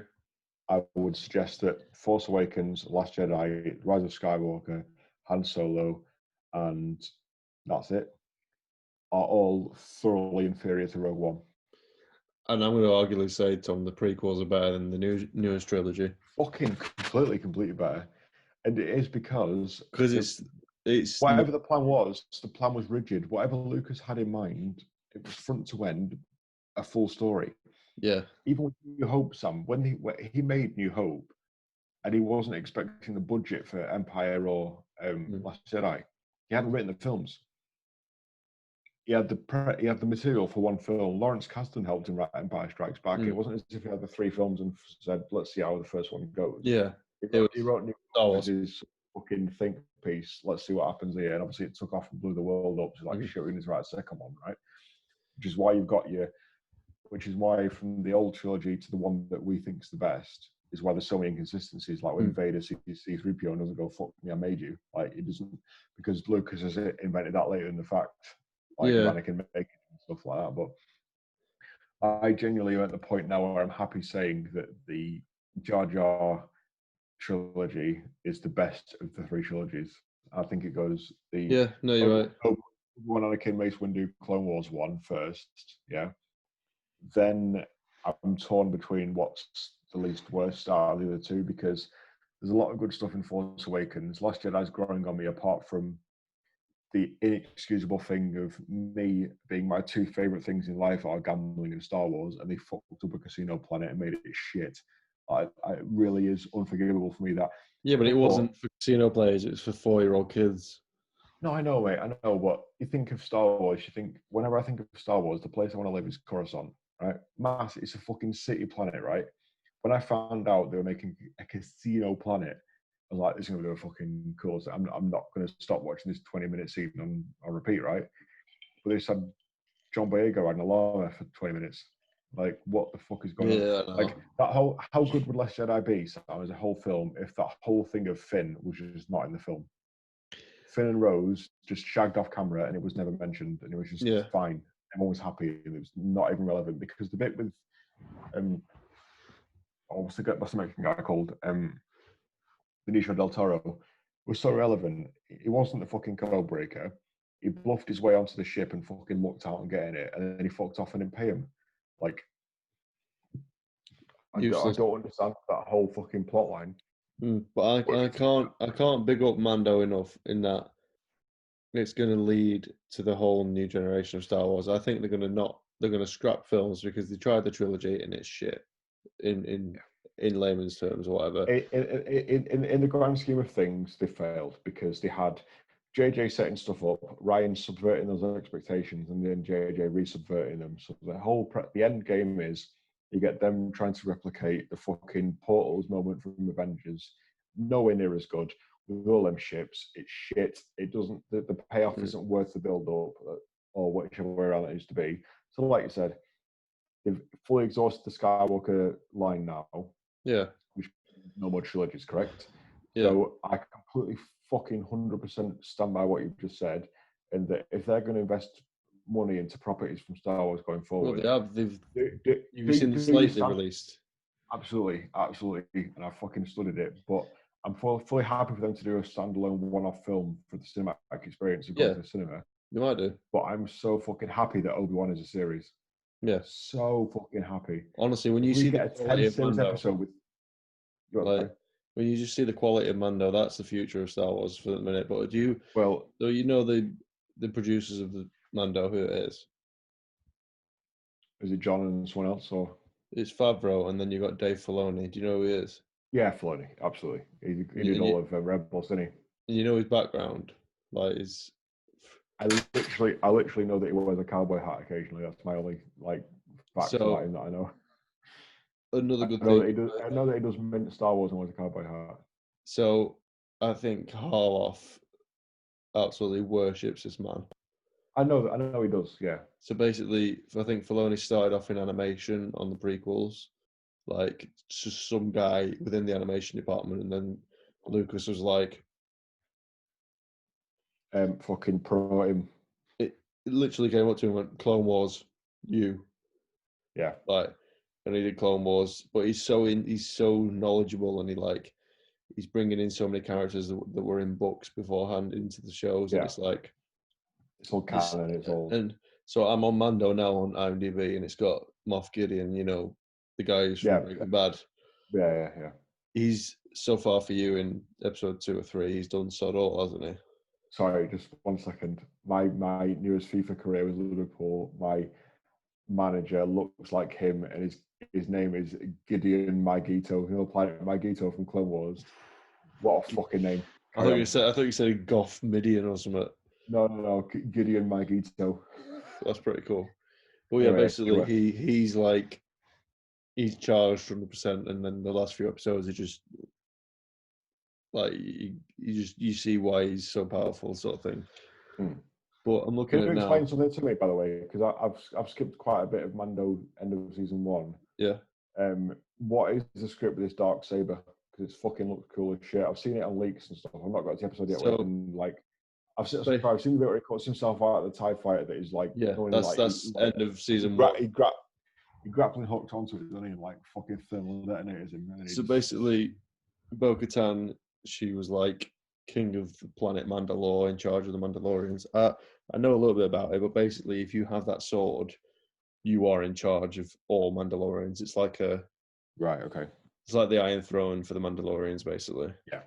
A: I would suggest that Force Awakens, Last Jedi, Rise of Skywalker, Han Solo, and that's it, are all thoroughly inferior to Rogue One.
B: And I'm going to arguably say, Tom, the prequels are better than the newest trilogy.
A: Fucking completely better. And it is because
B: it's
A: whatever the plan was rigid. Whatever Lucas had in mind, it was front to end a full story.
B: Yeah.
A: Even with New Hope, Sam, when he made New Hope, and he wasn't expecting the budget for Empire or Last Jedi, he hadn't written the films. He had the material for one film. Lawrence Kasdan helped him write Empire Strikes Back. It wasn't as if he had the 3 films and said, "Let's see how the first one goes."
B: Yeah,
A: he wrote New Hope as his fucking think piece. Let's see what happens here. And obviously, it took off and blew the world up. So like, shit, we need to write a second one, right? Which is why from the old trilogy to the one that we think is the best is why there's so many inconsistencies. Like when Vader sees C-3PO and doesn't go, "Fuck me, I made you." Like it doesn't, because Lucas has invented that later in the fact. Like Anakin making and stuff like that. But I genuinely am at the point now where I'm happy saying that the Jar Jar trilogy is the best of the 3 trilogies. I think it goes
B: you're right.
A: One Anakin Mace Windu Clone Wars one first, yeah. Then I'm torn between what's the least worst out of the other 2 because there's a lot of good stuff in Force Awakens. Last Jedi's growing on me apart from the inexcusable thing of me being my 2 favorite things in life are gambling and Star Wars, and they fucked up a casino planet and made it shit. It really is unforgivable for me that.
B: Yeah, but it wasn't for casino players; it was for 4-year-old kids.
A: No, I know, mate. I know. But you think of Star Wars, you think whenever I think of Star Wars, the place I want to live is Coruscant, right? It's a fucking city planet, right? When I found out they were making a casino planet, I was like, this is going to be a fucking cool. So I'm not going to stop watching this 20-minute scene on repeat, right? But they said John Boyega riding a llama for 20 minutes. Like, what the fuck is going on? Like, that whole, how good would Last Jedi be as a whole film if that whole thing of Finn was just not in the film? Finn and Rose just shagged off camera and it was never mentioned and it was just fine. Everyone was happy and it was not even relevant because the bit with, what's the Mexican guy called? Benicio del Toro was so relevant. He wasn't the fucking code breaker. He bluffed his way onto the ship and fucking lucked out on getting it, and then he fucked off and didn't pay him. Like, I don't understand that whole fucking plot line.
B: But I can't big up Mando enough in that it's going to lead to the whole new generation of Star Wars. I think they're going to scrap films because they tried the trilogy and it's shit. In layman's terms or whatever.
A: In the grand scheme of things, they failed because they had JJ setting stuff up, Ryan subverting those expectations, and then JJ re-subverting them. So the end game is you get them trying to replicate the fucking Portals moment from Avengers. Nowhere near as good. With all them ships, it's shit. It doesn't. The payoff isn't worth the build up or whichever way around it used to be. So, like you said, they've fully exhausted the Skywalker line now.
B: Yeah.
A: Which no more trilogies, correct?
B: Yeah.
A: So I completely fucking 100% stand by what you've just said, and that if they're going to invest money into properties from Star Wars going forward,
B: well, you've seen the slate they released.
A: Absolutely, and I fucking studied it. But I'm fully happy for them to do a standalone one-off film for the cinematic experience of going to the cinema.
B: You might do.
A: But I'm so fucking happy that Obi-Wan is a series.
B: Yeah.
A: So fucking happy.
B: Honestly, when you see
A: get a 10-series episode with...
B: when you just see the quality of Mando, that's the future of Star Wars for the minute. But do you...
A: Well...
B: So you know the producers of the Mando, who it is?
A: Is it John and someone else, or...?
B: It's Favreau, and then you got Dave Filoni. Do you know who he is?
A: Yeah, Filoni, absolutely. He did all of Rebels, didn't he?
B: You know his background? Like, his...
A: I literally know that he wears a cowboy hat occasionally. That's my only fact about him that I know.
B: Another good thing.
A: I know that he does mint Star Wars and wears a cowboy hat.
B: So I think Harloff absolutely worships this man.
A: I know he does. Yeah.
B: So basically, I think Filoni started off in animation on the prequels, like just some guy within the animation department, and then Lucas was like,
A: Fucking promote him.
B: it literally came up to him and went, Clone Wars, you.
A: Yeah.
B: Like, and he did Clone Wars, but he's so knowledgeable, and he's bringing in so many characters that were in books beforehand into the shows, and it's like
A: it's all canon. It's all.
B: And so I'm on Mando now on IMDb, and it's got Moff Gideon, the guy who's from Breaking Bad.
A: Yeah.
B: He's so far for you in episode 2 or 3. He's done sod all, hasn't he?
A: Sorry, just 1 second. My newest FIFA career was Liverpool. My manager looks like him, and his name is Gideon Magito. He'll play Magito from Clone Wars. What a fucking name!
B: I thought you said Goff Midian or something.
A: No, Gideon Magito.
B: That's pretty cool. Well, yeah, basically he's charged 100%, and then the last few episodes are just like you see why he's so powerful, sort of thing. But I'm looking
A: at
B: now.
A: Can you explain something to me, by the way? Because I've skipped quite a bit of Mando end of season 1.
B: Yeah.
A: What is the script of this dark saber? Because it fucking looks cool as shit. I've seen it on leaks and stuff. I've not got to the episode yet. I've seen the bit where he cuts himself out of the TIE fighter that is like...
B: Yeah, that's end of season 1.
A: He grappling hooked onto it, doesn't he? And like fucking thermal detonators him.
B: So basically, Bo-Katan, she was like king of the planet Mandalore, in charge of the Mandalorians. I know a little bit about it, but basically, if you have that sword, you are in charge of all Mandalorians. It's like
A: Right, okay.
B: It's like the Iron Throne for the Mandalorians, basically.
A: Yeah.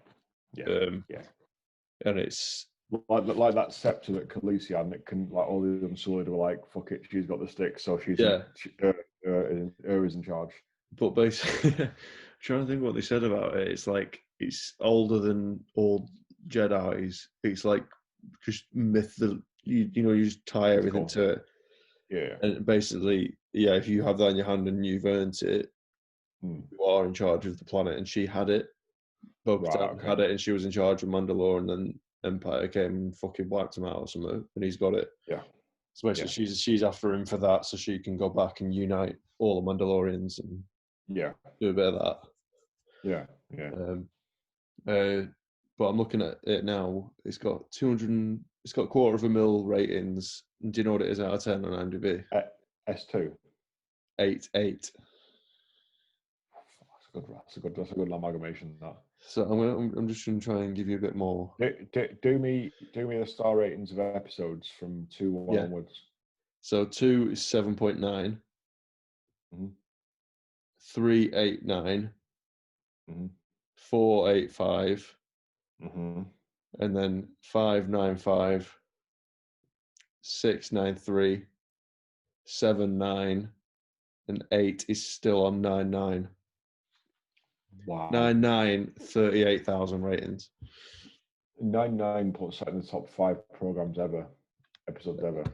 B: And it's...
A: Like that scepter that Khaleesi had, and it can, like, all the Unsullied were like, fuck it, she's got the stick, so she's her is in charge.
B: But basically, I'm trying to think what they said about it. It's like, it's older than all Jedis. It's like just myth that you just tie everything to it.
A: Yeah.
B: And basically, if you have that in your hand and you've earned it, you are in charge of the planet. And she had it. Bo-Katan had it, and she was in charge of Mandalore, and then Empire came and fucking wiped him out or something, and he's got it.
A: Yeah.
B: So basically, she's after him for that, so she can go back and unite all the Mandalorians and do a bit of that.
A: Yeah.
B: But I'm looking at it now. It's got 200. It's got 250,000 ratings. Do you know what it is out of 10 on IMDb?
A: S2.
B: 8.
A: That's a good amalgamation. That.
B: So I'm just going to try and give you a bit more.
A: Do me the star ratings of episodes from 2 onwards.
B: So 2 is 7.9. 3 8.9. 4 8.5. And then 5 9.5. 6 9.3. 7 9. And 8 is still on 9.9.
A: Wow.
B: 9.9, 38,000 ratings.
A: 9.9 puts that in the top 5 programs episodes ever.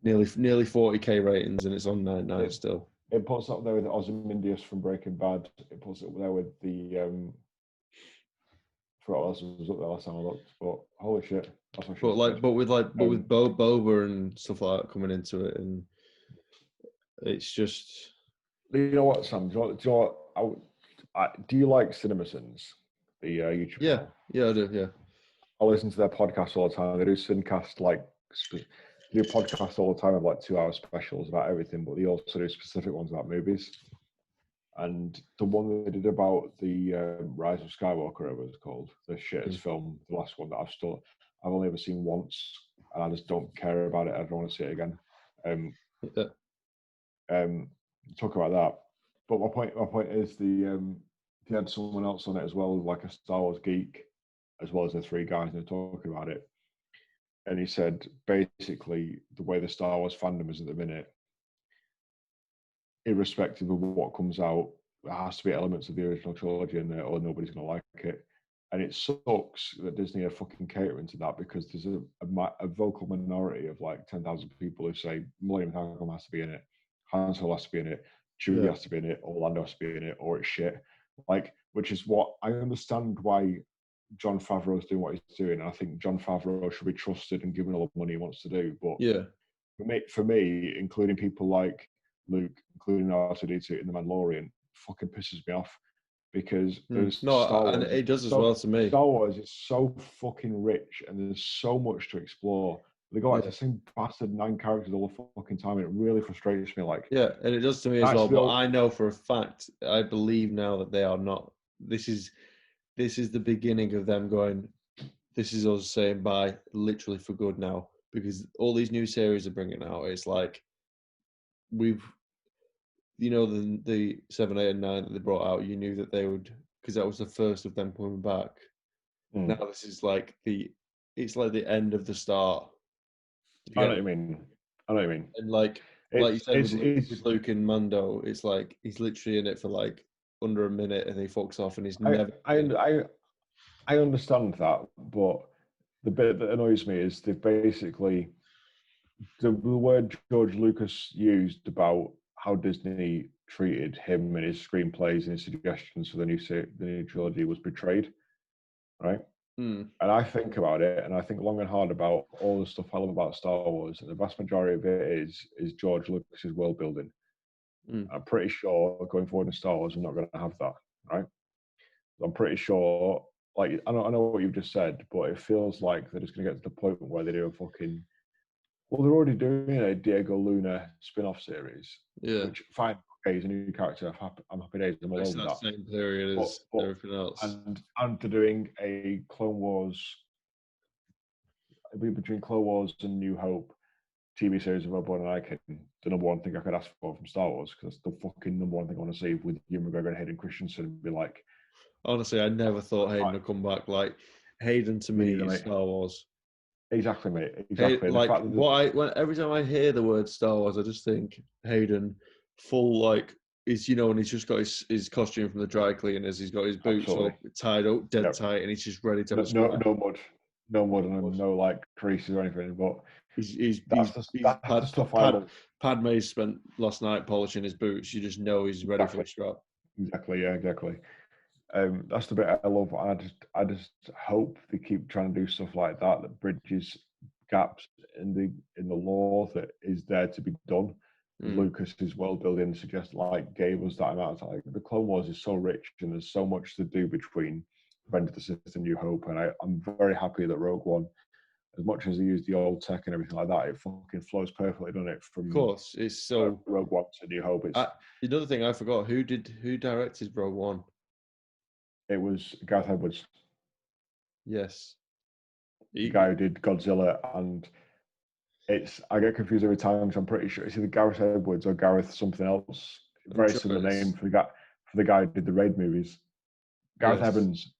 B: Nearly 40k ratings, and it's on 9.9 still.
A: It puts up there with Ozymandias from Breaking Bad. It puts it up there with the forgot what else was up there last time I looked. But holy shit, that's what.
B: But with Boba and stuff like that coming into it, and it's just.
A: You know what, Sam? Do you like CinemaSins, the YouTube channel?
B: Yeah, I do. Yeah,
A: I listen to their podcast all the time. They do Cincast, they do podcasts all the time of 2-hour specials about everything, but they also do specific ones about movies. And the one they did about the Rise of Skywalker, whatever it's called, the shittest film, the last one that I've only ever seen once, and I just don't care about it. I don't want to see it again. Talk about that. But my point is they had someone else on it as well, like a Star Wars geek, as well as the 3 guys, and they're talking about it. And he said, basically, the way the Star Wars fandom is at the minute, irrespective of what comes out, there has to be elements of the original trilogy in there, or nobody's going to like it. And it sucks that Disney are fucking catering to that, because there's a vocal minority of 10,000 people who say Millennium Falcon has to be in it, Han Solo has to be in it, Chewie has to be in it, Orlando has to be in it, or it's shit. Which is what I understand why Jon Favreau is doing what he's doing. I think Jon Favreau should be trusted and given all the money he wants to do. But for me, including people like Luke, including R2D2 in the Mandalorian, fucking pisses me off because there's Star
B: and
A: Wars.
B: it does as well to me.
A: Star Wars is so fucking rich, and there's so much to explore. They go back to the same bastard 9 characters all the fucking time. It really frustrates me. Like,
B: yeah, and it does to me as well. But I know for a fact, I believe now that they are not. This is the beginning of them going. This is us saying bye, literally for good now, because all these new series are bringing out. It's like we've, the 7, 8, and 9 that they brought out. You knew that they would, because that was the first of them coming back. Now this is like it's like the end of the start.
A: I know what you mean.
B: And like you said with Luke and Mando, it's like he's literally in it for like under a minute and he fucks off and he's never.
A: I understand that, but the bit that annoys me is they've basically the word George Lucas used about how Disney treated him and his screenplays and his suggestions for the new trilogy was betrayed, right? And I think about it, and I think long and hard about all the stuff I love about Star Wars, and the vast majority of it is George Lucas's world building. I'm pretty sure going forward in Star Wars, we're not going to have that, right? I'm pretty sure, like, I know what you've just said, but it feels like they're just going to get to the point where they do a fucking. Well, they're already doing a Diego Luna spin-off series, which fine. Okay, he's a new character. I'm happy days. I'm all over that.
B: Same period as everything else.
A: And they're doing a Clone Wars, between Clone Wars and New Hope TV series of Obi-Wan and Anakin, the number one thing I could ask for from Star Wars, because that's the fucking number one thing I want to see with Ewan McGregor and Hayden Christensen and be like.
B: Honestly, I never thought Hayden would come back. Like Hayden to me is Star Wars.
A: Exactly, mate. Exactly.
B: Every time I hear the word Star Wars, I just think Hayden, full like is and he's just got his costume from the dry cleaners. He's got his boots all tied up, dead tight, and he's just ready to.
A: No mud, and no like creases or anything. But
B: he's
A: the stuff I love.
B: Padme spent last night polishing his boots. You just know he's ready for the strap.
A: Exactly. Yeah. Exactly. That's the bit I love, and I just hope they keep trying to do stuff like that bridges gaps in the lore that is there to be done. Lucas's world building suggests gave us that amount of time. The Clone Wars is so rich, and there's so much to do between Revenge of the Sith and New Hope, and I'm very happy that Rogue One, as much as they use the old tech and everything like that, it fucking flows perfectly, doesn't it? From
B: of course, it's so
A: Rogue One to New Hope.
B: Another thing I forgot: who directed Rogue One?
A: It was Gareth Edwards.
B: Yes.
A: The guy who did Godzilla, and I get confused every time because I'm pretty sure it's either Gareth Edwards or Gareth something else. Very similar name for the guy who did the Raid movies. Gareth Evans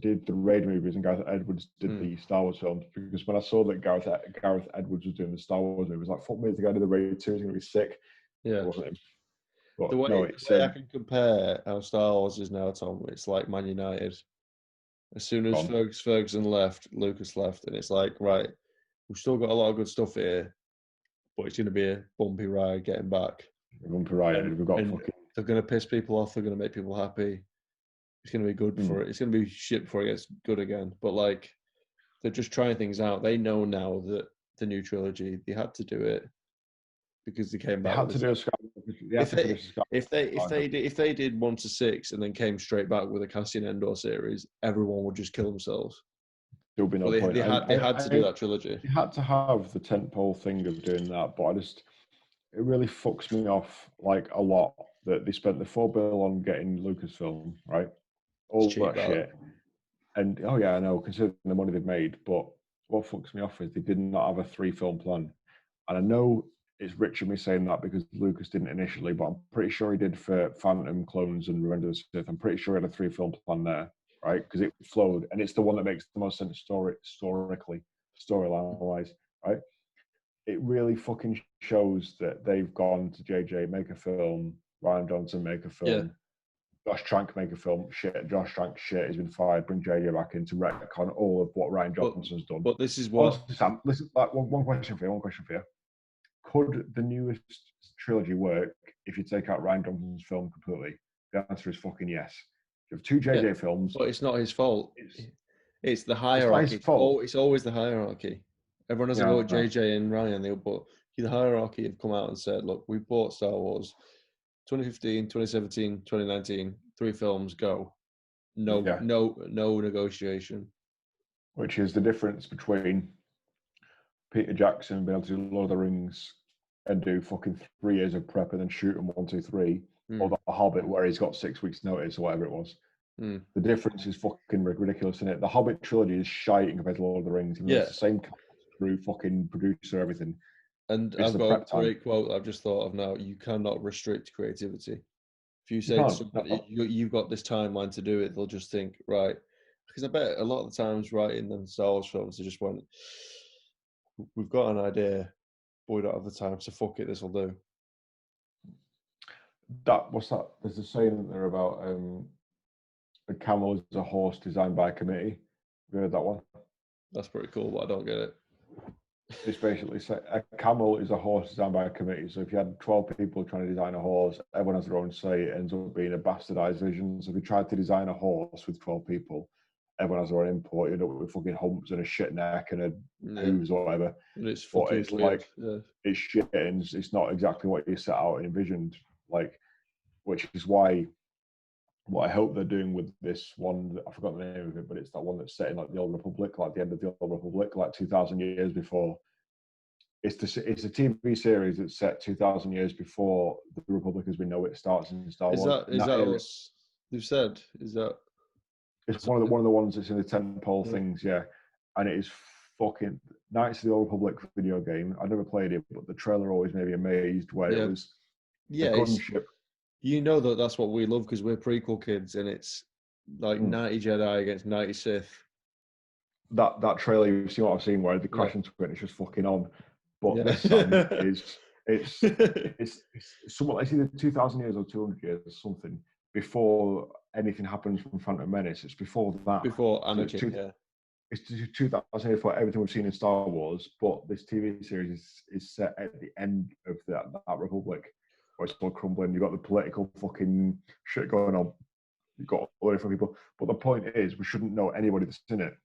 A: did the Raid movies, and Gareth Edwards did the Star Wars films. Because when I saw that Gareth Edwards was doing the Star Wars movies, like, fuck me, the guy did the Raid 2 is going to be sick.
B: Yeah.
A: It wasn't him.
B: But the way I can compare how Star Wars is now, Tom, it's like Man United. As soon as Ferguson left, Lucas left, and it's like, right, we've still got a lot of good stuff here, but it's going to be a bumpy ride getting back. They're going to piss people off. They're going to make people happy. It's going to be good for it. It's going to be shit before it gets good again. But like, they're just trying things out. They know now that the new trilogy, they had to do it because they came back.
A: They had to do
B: If they did 1 to 6 and then came straight back with a Cassian Andor series, everyone would just kill themselves.
A: There'll be no point.
B: They had to do that trilogy.
A: They had to have the tentpole thing of doing that, but it really fucks me off a lot that they spent the $4 billion on getting Lucasfilm, right? All that shit. And I know, considering the money they've made, but what fucks me off is they did not have a 3-film plan. And I know it's rich of me saying that because Lucas didn't initially, but I'm pretty sure he did for Phantom, Clones, and Revenge of the Sith. I'm pretty sure he had a 3-film plan there, right? Because it flowed, and it's the one that makes the most sense storyline-wise, right? It really fucking shows that they've gone to JJ, make a film, Ryan Johnson, make a film, Josh Trank, make a film, shit, Josh Trank, shit, he's been fired, bring JJ back in to retcon all of what Ryan Johnson's done.
B: But this is what...
A: Honestly, Sam, listen, one question for you. Could the newest trilogy work if you take out Ryan Johnson's film completely? The answer is fucking yes. You have 2 JJ films.
B: But it's not his fault. It's the hierarchy. It's always the hierarchy. Everyone has about JJ and Ryan, but the hierarchy have come out and said, look, we bought Star Wars 2015, 2017, 2019, 3 films, go. No negotiation.
A: Which is the difference between Peter Jackson being able to do Lord of the Rings and do fucking 3 years of prep and then shoot them 1, 2, 3, or The Hobbit where he's got 6 weeks notice or whatever it was. The difference is fucking ridiculous, isn't it? The Hobbit trilogy is shite compared to Lord of the Rings. It's the same through fucking producer, everything.
B: And I've got a great quote I've just thought of now. You cannot restrict creativity. If you say to somebody, you've got this timeline to do it, they'll just think, right. Because I bet a lot of the times writing them Star Wars films, they just went, we've got an idea, but we don't have the time, so fuck it, this will do.
A: What's that? There's a saying there about a camel is a horse designed by a committee. Have you heard that one?
B: That's pretty cool, but I don't get it.
A: It's basically a camel is a horse designed by a committee. So if you had 12 people trying to design a horse, everyone has their own say. It ends up being a bastardized vision. So if you tried to design a horse with 12 people, everyone has their own input. You end up with fucking humps and a shit neck and a hooves or whatever.
B: And it's fucking
A: it's like it's shit and it's not exactly what you set out and envisioned. Like, which is why what I hope they're doing with this one, I forgot the name of it, but it's that one that's set in like the Old Republic, like the end of the Old Republic, like 2,000 years before. It's a TV series that's set 2,000 years before the Republic as we know it starts in Star Wars.
B: Is that what they've said? Is that?
A: It's one of the ones that's in the tentpole things, yeah. And it is fucking Knights of the Old Republic video game. I never played it, but the trailer always made me amazed where it was the gunship.
B: You know that's what we love because we're prequel kids, and it's like 90 Jedi against 90 Sith.
A: That trailer, you see what I've seen where they crash into it and it's just fucking on. But this song it's somewhat like either 2,000 years or 200 years or something before anything happens from Phantom Menace. It's before that.
B: Before Anakin,
A: so it's 2,000 years before everything we've seen in Star Wars, but this TV series is set at the end of that Republic. Where it's all crumbling, you've got the political fucking shit going on, you've got all the different people. But the point is, we shouldn't know anybody that's in it.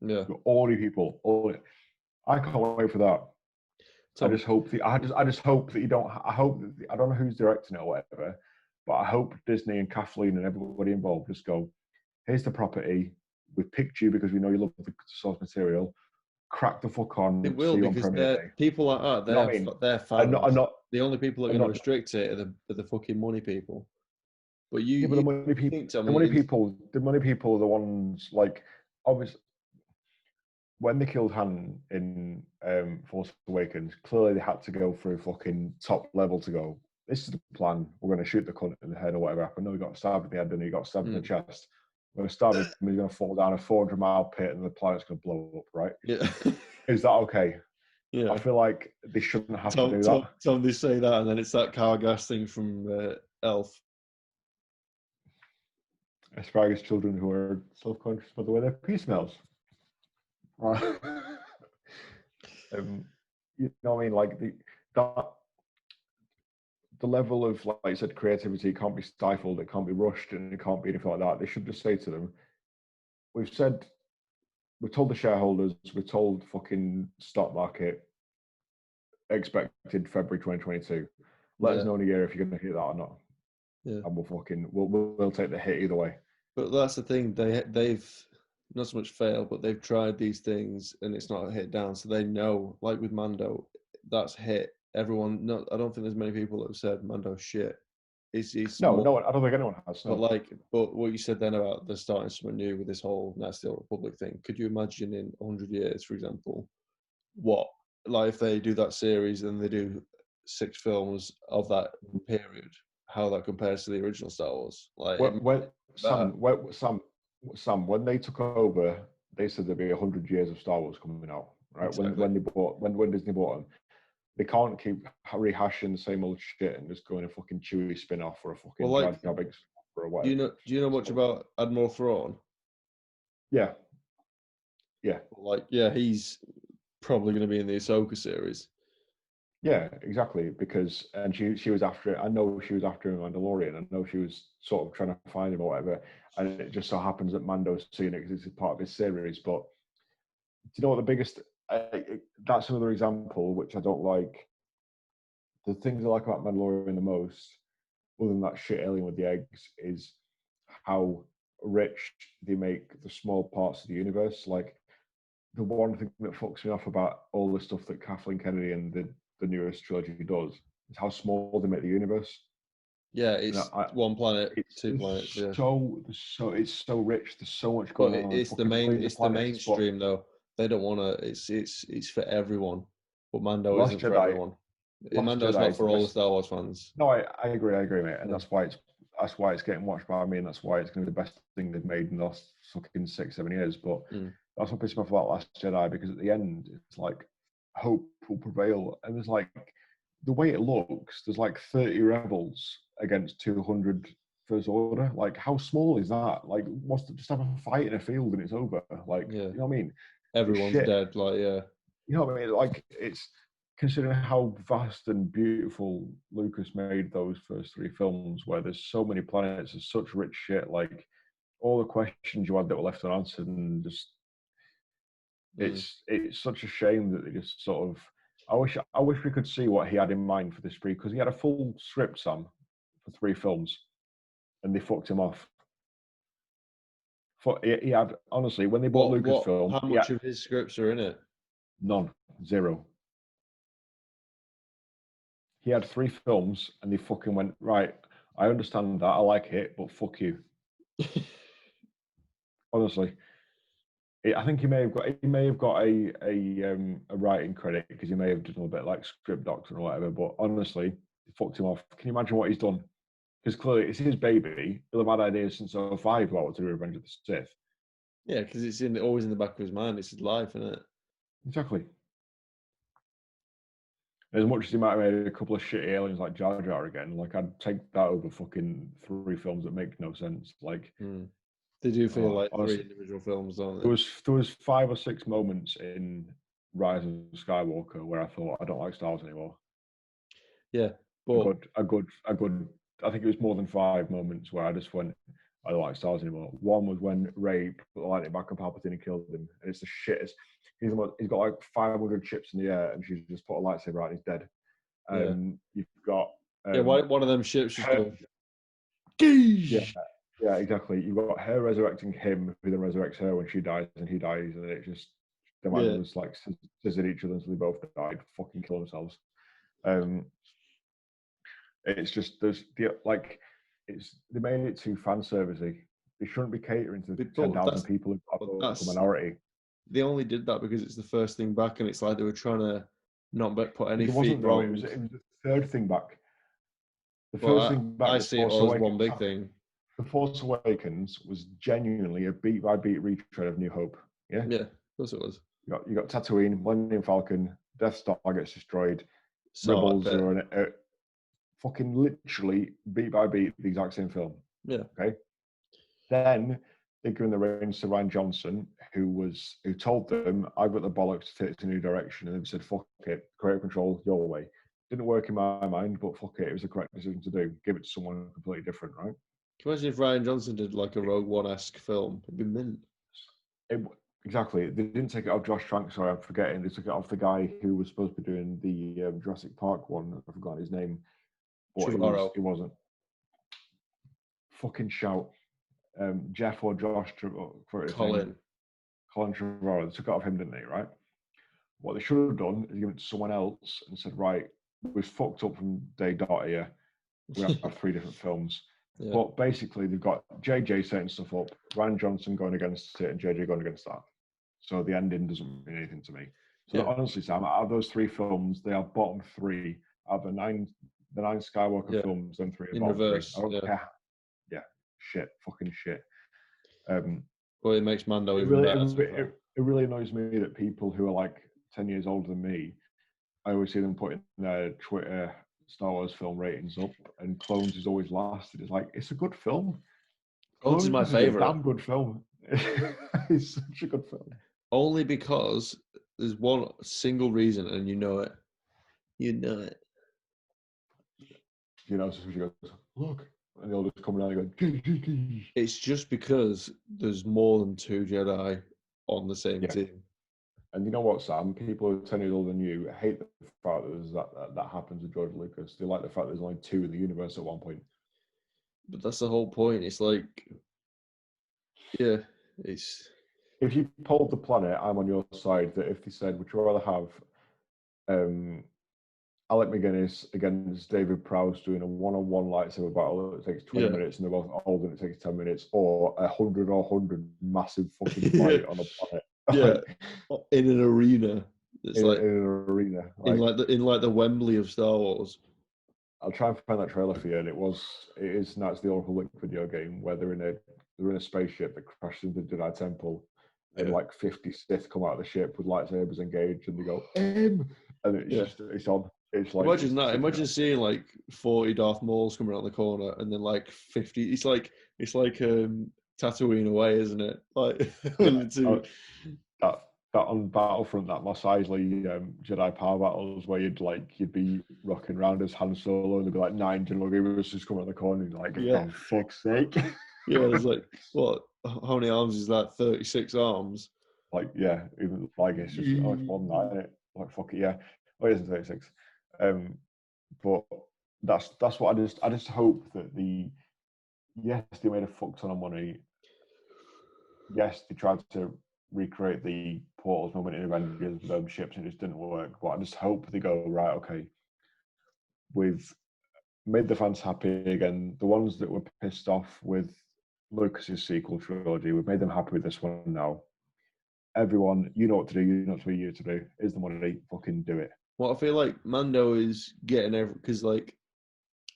B: Yeah.
A: All the people, I can't wait for that. I just hope that you don't. I don't know who's directing it or whatever, but I hope Disney and Kathleen and everybody involved just go, here's the property. We picked you because we know you love the source material. Crack the fuck on.
B: It will because people like that. They're fans. The only people that are going to restrict it are the fucking money people. But the money people are the ones like obviously when they killed Han in Force Awakens. Clearly they had to go through fucking top level to go. This is the plan. We're going to shoot the cunt in the head or whatever happened. No, he got stabbed in the head, and he got stabbed in the chest. We're going to stab him. He's going to fall down a 400-mile pit, and the planet's going to blow up. Right? Yeah.
A: Is that okay?
B: Yeah.
A: I feel like they shouldn't have to do that.
B: Somebody say that, and then it's that car gas thing from Elf.
A: Asparagus children who are self-conscious by the way their pee smells. You know what I mean? Like the level of, like I said, creativity can't be stifled, it can't be rushed, and it can't be anything like that. They should just say to them, we've told the shareholders, we've told fucking stock market, expected February 2022. Let us know in a year if you're going to hit that or not.
B: Yeah.
A: And we'll take the hit either way.
B: But that's the thing, they've not so much failed, but they've tried these things and it's not a hit down. So they know, like with Mando, that's hit. Everyone, I don't think there's many people that have said Mando's shit.
A: No, I don't think anyone has. No.
B: But what you said then about the starting something new with this whole Knights of the Old Republic thing, could you imagine in 100 years, for example, if they do that series and they do 6 films of that period, how that compares to the original Star Wars?
A: Sam, when they took over, they said there'd be 100 years of Star Wars coming out, right? Exactly. When Disney bought them, they can't keep rehashing the same old shit and just going a fucking Chewie spin-off or a fucking Jar Jar Binks or a whatever.
B: Do you know much about Admiral Thrawn?
A: Yeah.
B: He's probably going to be in the Ahsoka series.
A: Yeah, exactly. Because she was after it. I know she was after him in Mandalorian. I know she was sort of trying to find him or whatever. And it just so happens that Mando's seen it because it's part of his series. But do you know what the biggest that's another example which I don't like. The things I like about Mandalorian the most, other than that shit alien with the eggs, is how rich they make the small parts of the universe. Like, the one thing that fucks me off about all the stuff that Kathleen Kennedy and the newest trilogy does is how small they make the universe.
B: Yeah, it's one planet, two planets. Yeah.
A: So it's so rich. There's so much
B: But
A: going on.
B: it's the mainstream though. They don't want to. It's for everyone. But Mando isn't for everyone. Mando's not for all the Star Wars fans.
A: No, I agree, mate, and that's why it's getting watched by me, and that's why it's going to be the best thing they've made in the last fucking 6-7 years. But that's what pissed me off about Last Jedi, because at the end it's like hope will prevail, and there's like, the way it looks, there's like 30 rebels against 200 First Order. Like, how small is that? Like, just have a fight in a field and it's over? Like, you know what I mean?
B: Everyone's dead. Like, yeah.
A: You know what I mean? Like, it's considering how vast and beautiful Lucas made those first 3 films, where there's so many planets, there's such rich shit. Like, all the questions you had that were left unanswered, and just it's such a shame that they just sort of. I wish we could see what he had in mind for this because he had a full script, Sam, for 3 films, and they fucked him off. He had, honestly, when they bought Lucasfilm,
B: how much of his scripts are in it?
A: None, 0. He had 3 films, and they fucking went, right, I understand that, I like it, but fuck you. Honestly, I think he may have got a writing credit, because he may have done a bit like script doctor or whatever. But honestly, it fucked him off. Can you imagine what he's done? Because clearly it's his baby. He'll have had ideas since 2005 about what to do with Revenge of the Sith.
B: Yeah, because it's always in the back of his mind. It's his life, isn't it?
A: Exactly. As much as he might have made a couple of shitty aliens like Jar Jar again, like, I'd take that over fucking 3 films that make no sense. Like,
B: they do feel like honestly, 3 individual films, don't they?
A: There was 5 or 6 moments in Rise of Skywalker where I thought, I don't like Star Wars anymore.
B: Yeah, but
A: a good. I think it was more than 5 moments where I just went, I don't like Star Wars anymore. One was when Rey put the lightning back on Palpatine and killed him, and it's the shittest. He's got like 500 chips in the air, and she's just put a lightsaber out, and he's dead. You've got
B: one of them ships just goes.
A: Yeah, exactly. You've got her resurrecting him, who then resurrects her when she dies, and he dies, and it just the man was like scissored each other until they both died, fucking kill themselves. It's just they made it too fan servicey. They shouldn't be catering to the 10,000 people who are the minority.
B: They only did that because it's the first thing back, and it's like they were trying to not put any feet.
A: It was the third thing back. The first thing back.
B: I see it as one big thing.
A: The Force Awakens was genuinely a beat-by-beat retread of New Hope. Yeah,
B: of course it was.
A: You got Tatooine, Millennium Falcon, Death Star gets destroyed, Rebels are fucking literally beat by beat the exact same film.
B: Yeah.
A: Okay. Then they give the reins to Rian Johnson, who told them, "I've got the bollocks to take it to a new direction," and they said, "Fuck it, creative control your way." Didn't work in my mind, but fuck it, it was the correct decision to do. Give it to someone completely different, right?
B: Can you imagine if Rian Johnson did like a Rogue One-esque film? It'd be mint.
A: Exactly. They didn't take it off Josh Trank, sorry, I'm forgetting. They took it off the guy who was supposed to be doing the Jurassic Park one. I forgot his name. But it wasn't. Fucking shout. Jeff or Josh
B: Colin
A: Trevorrow. They took it off him, didn't they, right? What they should have done is given it to someone else and said, right, we've fucked up from day dot here. We have 3 different films. Yeah. But basically, they've got JJ setting stuff up, Rian Johnson going against it, and JJ going against that. So the ending doesn't mean anything to me. So honestly, Sam, out of those 3 films, they are bottom 3 out of the 9 Skywalker films. Them 3 are bottom
B: reverse,
A: 3. I don't care. Yeah, shit, fucking shit.
B: Well, it makes Mando even better.
A: It really annoys me that people who are like 10 years older than me, I always see them putting their Twitter Star Wars film ratings up, and Clones is always last. It's like, it's a good film.
B: Clones is my favorite.
A: Damn good film. It's such a good film.
B: Only because there's one single reason, and you know it. You know it.
A: You know, so she goes, look, and they'll just come around and go.
B: It's just because there's more than 2 Jedi on the same team.
A: And you know what, Sam? People who are 10 years older than you hate the fact that happens with George Lucas. They like the fact there's only 2 in the universe at one point.
B: But that's the whole point. It's like, yeah, it's...
A: If you polled the planet, I'm on your side, that if they said, would you rather have Alec McGuinness against David Prowse doing a one-on-one lightsaber battle that takes 20 minutes and they're both old and it takes 10 minutes, or 100 massive fucking fight on a planet.
B: Yeah, in an arena. It's
A: in
B: like
A: an arena.
B: in the Wembley of Star Wars.
A: I'll try and find that trailer for you, and it's the Old Republic video game where they're in a spaceship that crashes into the Jedi Temple, and like 50 Sith come out of the ship with lightsabers engaged, and they go and it's on. It's like,
B: imagine that. Imagine seeing like 40 Darth Mauls coming around the corner, and then like 50. It's like Tatooine away, isn't it? Like
A: that on Battlefront, that Mos Eisley Jedi power battles where you'd be rocking around as Han Solo, and there'd be like 9 General Grievous just coming around the corner, and you're like, oh fuck's sake.
B: Yeah, there's like, what? How many arms is that? 36 arms.
A: Like, yeah, even like it's just it's more than that, isn't it? Like, fuck it, yeah. Oh, it isn't 36. But that's what I just hope that they made a fuck ton of money. Yes, they tried to recreate the Portals moment in Avengers with those ships and it just didn't work. But I just hope they go, right, okay, we've made the fans happy again. The ones that were pissed off with Lucas's sequel trilogy, we've made them happy with this one now. Everyone, you know what to do, you know what you to do. Is the money, fucking do it.
B: Well, I feel like Mando is getting because like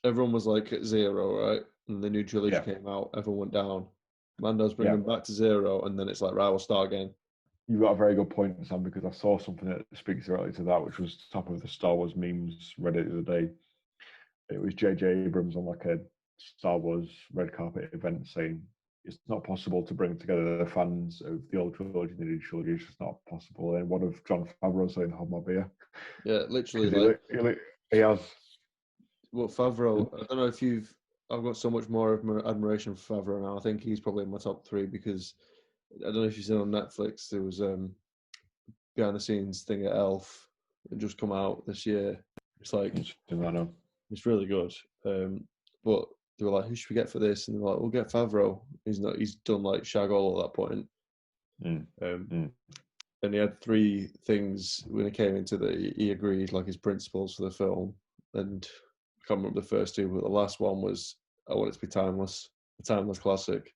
B: everyone was like at 0, right? And the new trilogy came out, everyone went down. Mando's bringing them back to 0, and then it's like, right, we'll start again.
A: You've got a very good point, Sam, because I saw something that speaks directly to that, which was top of the Star Wars memes Reddit the other day. It was J.J. Abrams on like a Star Wars red carpet event saying it's not possible to bring together the fans of the old trilogy and the new trilogy. It's just not possible. And one of John Favreau saying, "Hold my beer."
B: Yeah, literally.
A: He has.
B: Well, Favreau, I don't know if I've got so much more admiration for Favreau now. I think he's probably in my top 3 because I don't know if you've seen on Netflix, there was behind the scenes thing at Elf that just come out this year. It's like, it's really good. But they were like, who should we get for this? And they were like, we'll get Favreau. He's done like Shag All at that point. And he had 3 things when it came into he agreed, like his principles for the film. And I can't remember the first 2, but the last one was, I want it to be timeless, a timeless classic.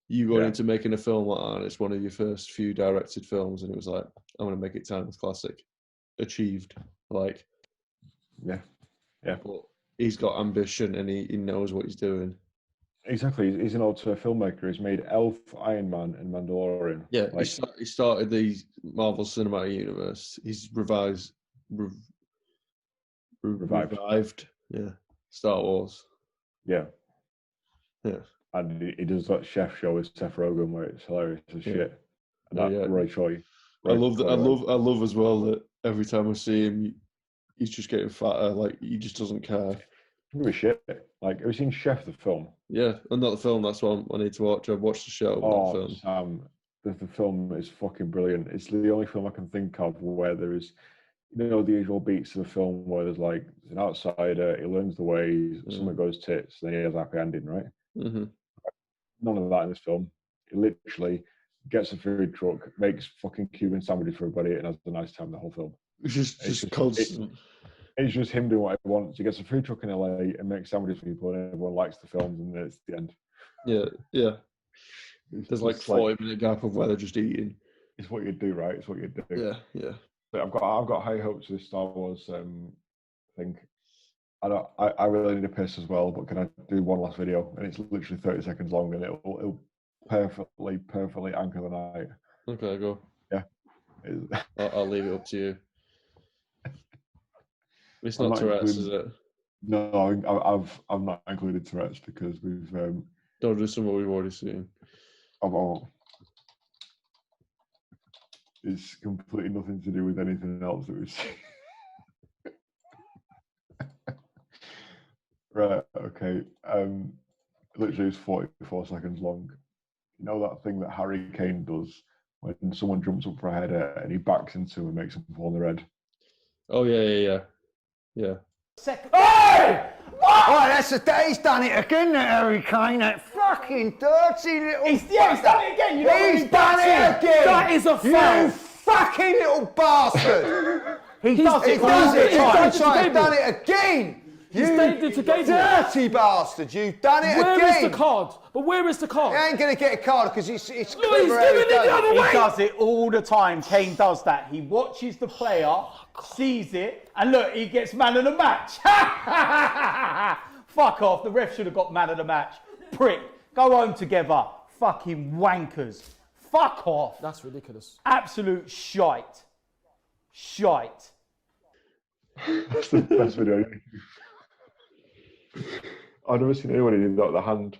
B: You going into making a film like that, and it's one of your first few directed films, and it was like, I'm going to make it timeless classic. Achieved. Like,
A: yeah.
B: But he's got ambition, and he knows what he's doing.
A: Exactly. He's an auteur filmmaker. He's made Elf, Iron Man, and Mandalorian.
B: Yeah, he started the Marvel Cinematic Universe. He's revived. Yeah, Star Wars.
A: Yeah.
B: Yeah.
A: And he does that chef show with Seth Rogen where it's hilarious as shit. And that Roy Choi.
B: I love as well that every time I see him, he's just getting fatter. Like, he just doesn't care.
A: Give a shit. Like, have you seen Chef the film?
B: Yeah, and not the film. That's what I need to watch. I've watched the show.
A: Oh,
B: not the film.
A: Sam, the film is fucking brilliant. It's the only film I can think of where there is, the usual beats of the film where there's like an outsider, he learns the ways, someone goes tits, then he has a happy ending, right?
B: Mm-hmm.
A: None of that in this film. He literally gets a food truck, makes fucking Cuban sandwiches for everybody, and has a nice time the whole film.
B: It's just constant.
A: It's just him doing what he wants. He gets a food truck in LA and makes sandwiches for people, and everyone likes the films, and then it's the end.
B: Yeah. There's like 40-minute gap of where they're just eating.
A: It's what you do, right? It's what you do.
B: Yeah.
A: But I've got high hopes for this Star Wars thing. I really need a piss as well, but can I do one last video? And it's literally 30 seconds long, and it'll perfectly anchor the night.
B: Okay, go.
A: Yeah.
B: I'll leave it up to you. It's not Tourette's, is it?
A: No, I've not included Tourette's because we've
B: don't do something we've already seen.
A: It's completely nothing to do with anything else that we've seen. Right, okay. Literally it's 44 seconds long. You know that thing that Harry Kane does when someone jumps up for a header and he backs into and makes him fall on the red.
B: Oh yeah.
C: Second.
D: Hey! Oh, he's done it again, that Harry Kane, that fucking dirty little...
C: He's done it again. You know
D: He's done it again!
C: That is a foul.
D: You fucking little bastard!
C: He does it.
D: He does it
C: He's
D: time.
C: done
D: He's done it again! You dirty bastard, you've done it again!
E: Where is the card? But where is the card?
D: He ain't going to get a card because it's
E: Look, he's
D: clever how
E: giving it the other way!
C: He does it all the time. Kane does that. He watches the player, sees it, and look, he gets man of the match. Fuck off. The ref should have got man of the match. Prick. Go home together. Fucking wankers. Fuck off.
E: That's ridiculous.
C: Absolute shite. Shite.
A: That's the best video. I've never seen anyone do that with a hand.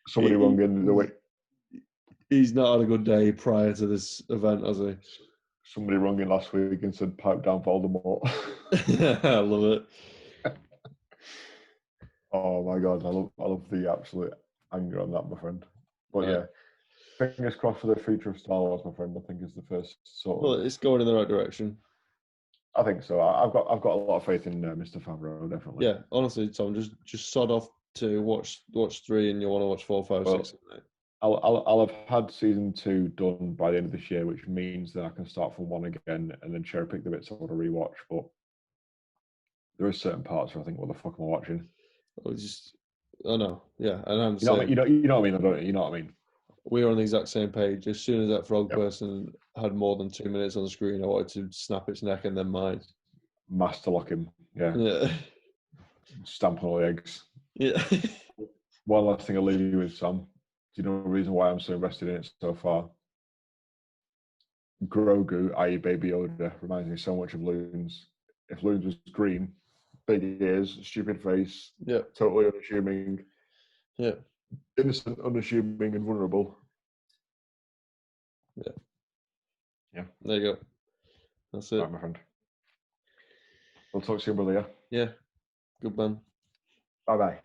A: Somebody wrong in the way.
B: He's not had a good day prior to this event, has he?
A: Somebody rung in last week and said, "Pipe down, Voldemort."
B: I love it.
A: Oh my god, I love the absolute anger on that, my friend. But yeah, fingers crossed for the future of Star Wars, my friend. I think is the first sort of.
B: Well, it's going in the right direction.
A: I think so. I've got a lot of faith in Mr. Favreau, definitely.
B: Yeah, honestly, Tom, just sod off to watch 3, and you want to watch 4, 5, 6.
A: I'll have had season 2 done by the end of this year, which means that I can start from 1 again and then cherry pick the bits I want to rewatch. But there are certain parts where I think, what the fuck am I watching?
B: Oh no, yeah, and I'm
A: you know what I mean. You know what I mean, don't you? You know what I mean.
B: We're on the exact same page. As soon as that frog person had more than 2 minutes on the screen, I wanted to snap its neck and then mine.
A: Master lock him. Yeah.
B: Yeah.
A: Stamp on all the eggs.
B: Yeah.
A: One last thing I'll leave you with, Sam. Do you know the reason why I'm so invested in it so far? Grogu, i.e. Baby Yoda, reminds me so much of Loons. If Loons was green, big ears, stupid face, totally unassuming, innocent, unassuming, and vulnerable. Yeah.
B: There you go. That's it.
A: All right, my friend. We'll talk soon, brother.
B: Yeah. Good man.
A: Bye-bye.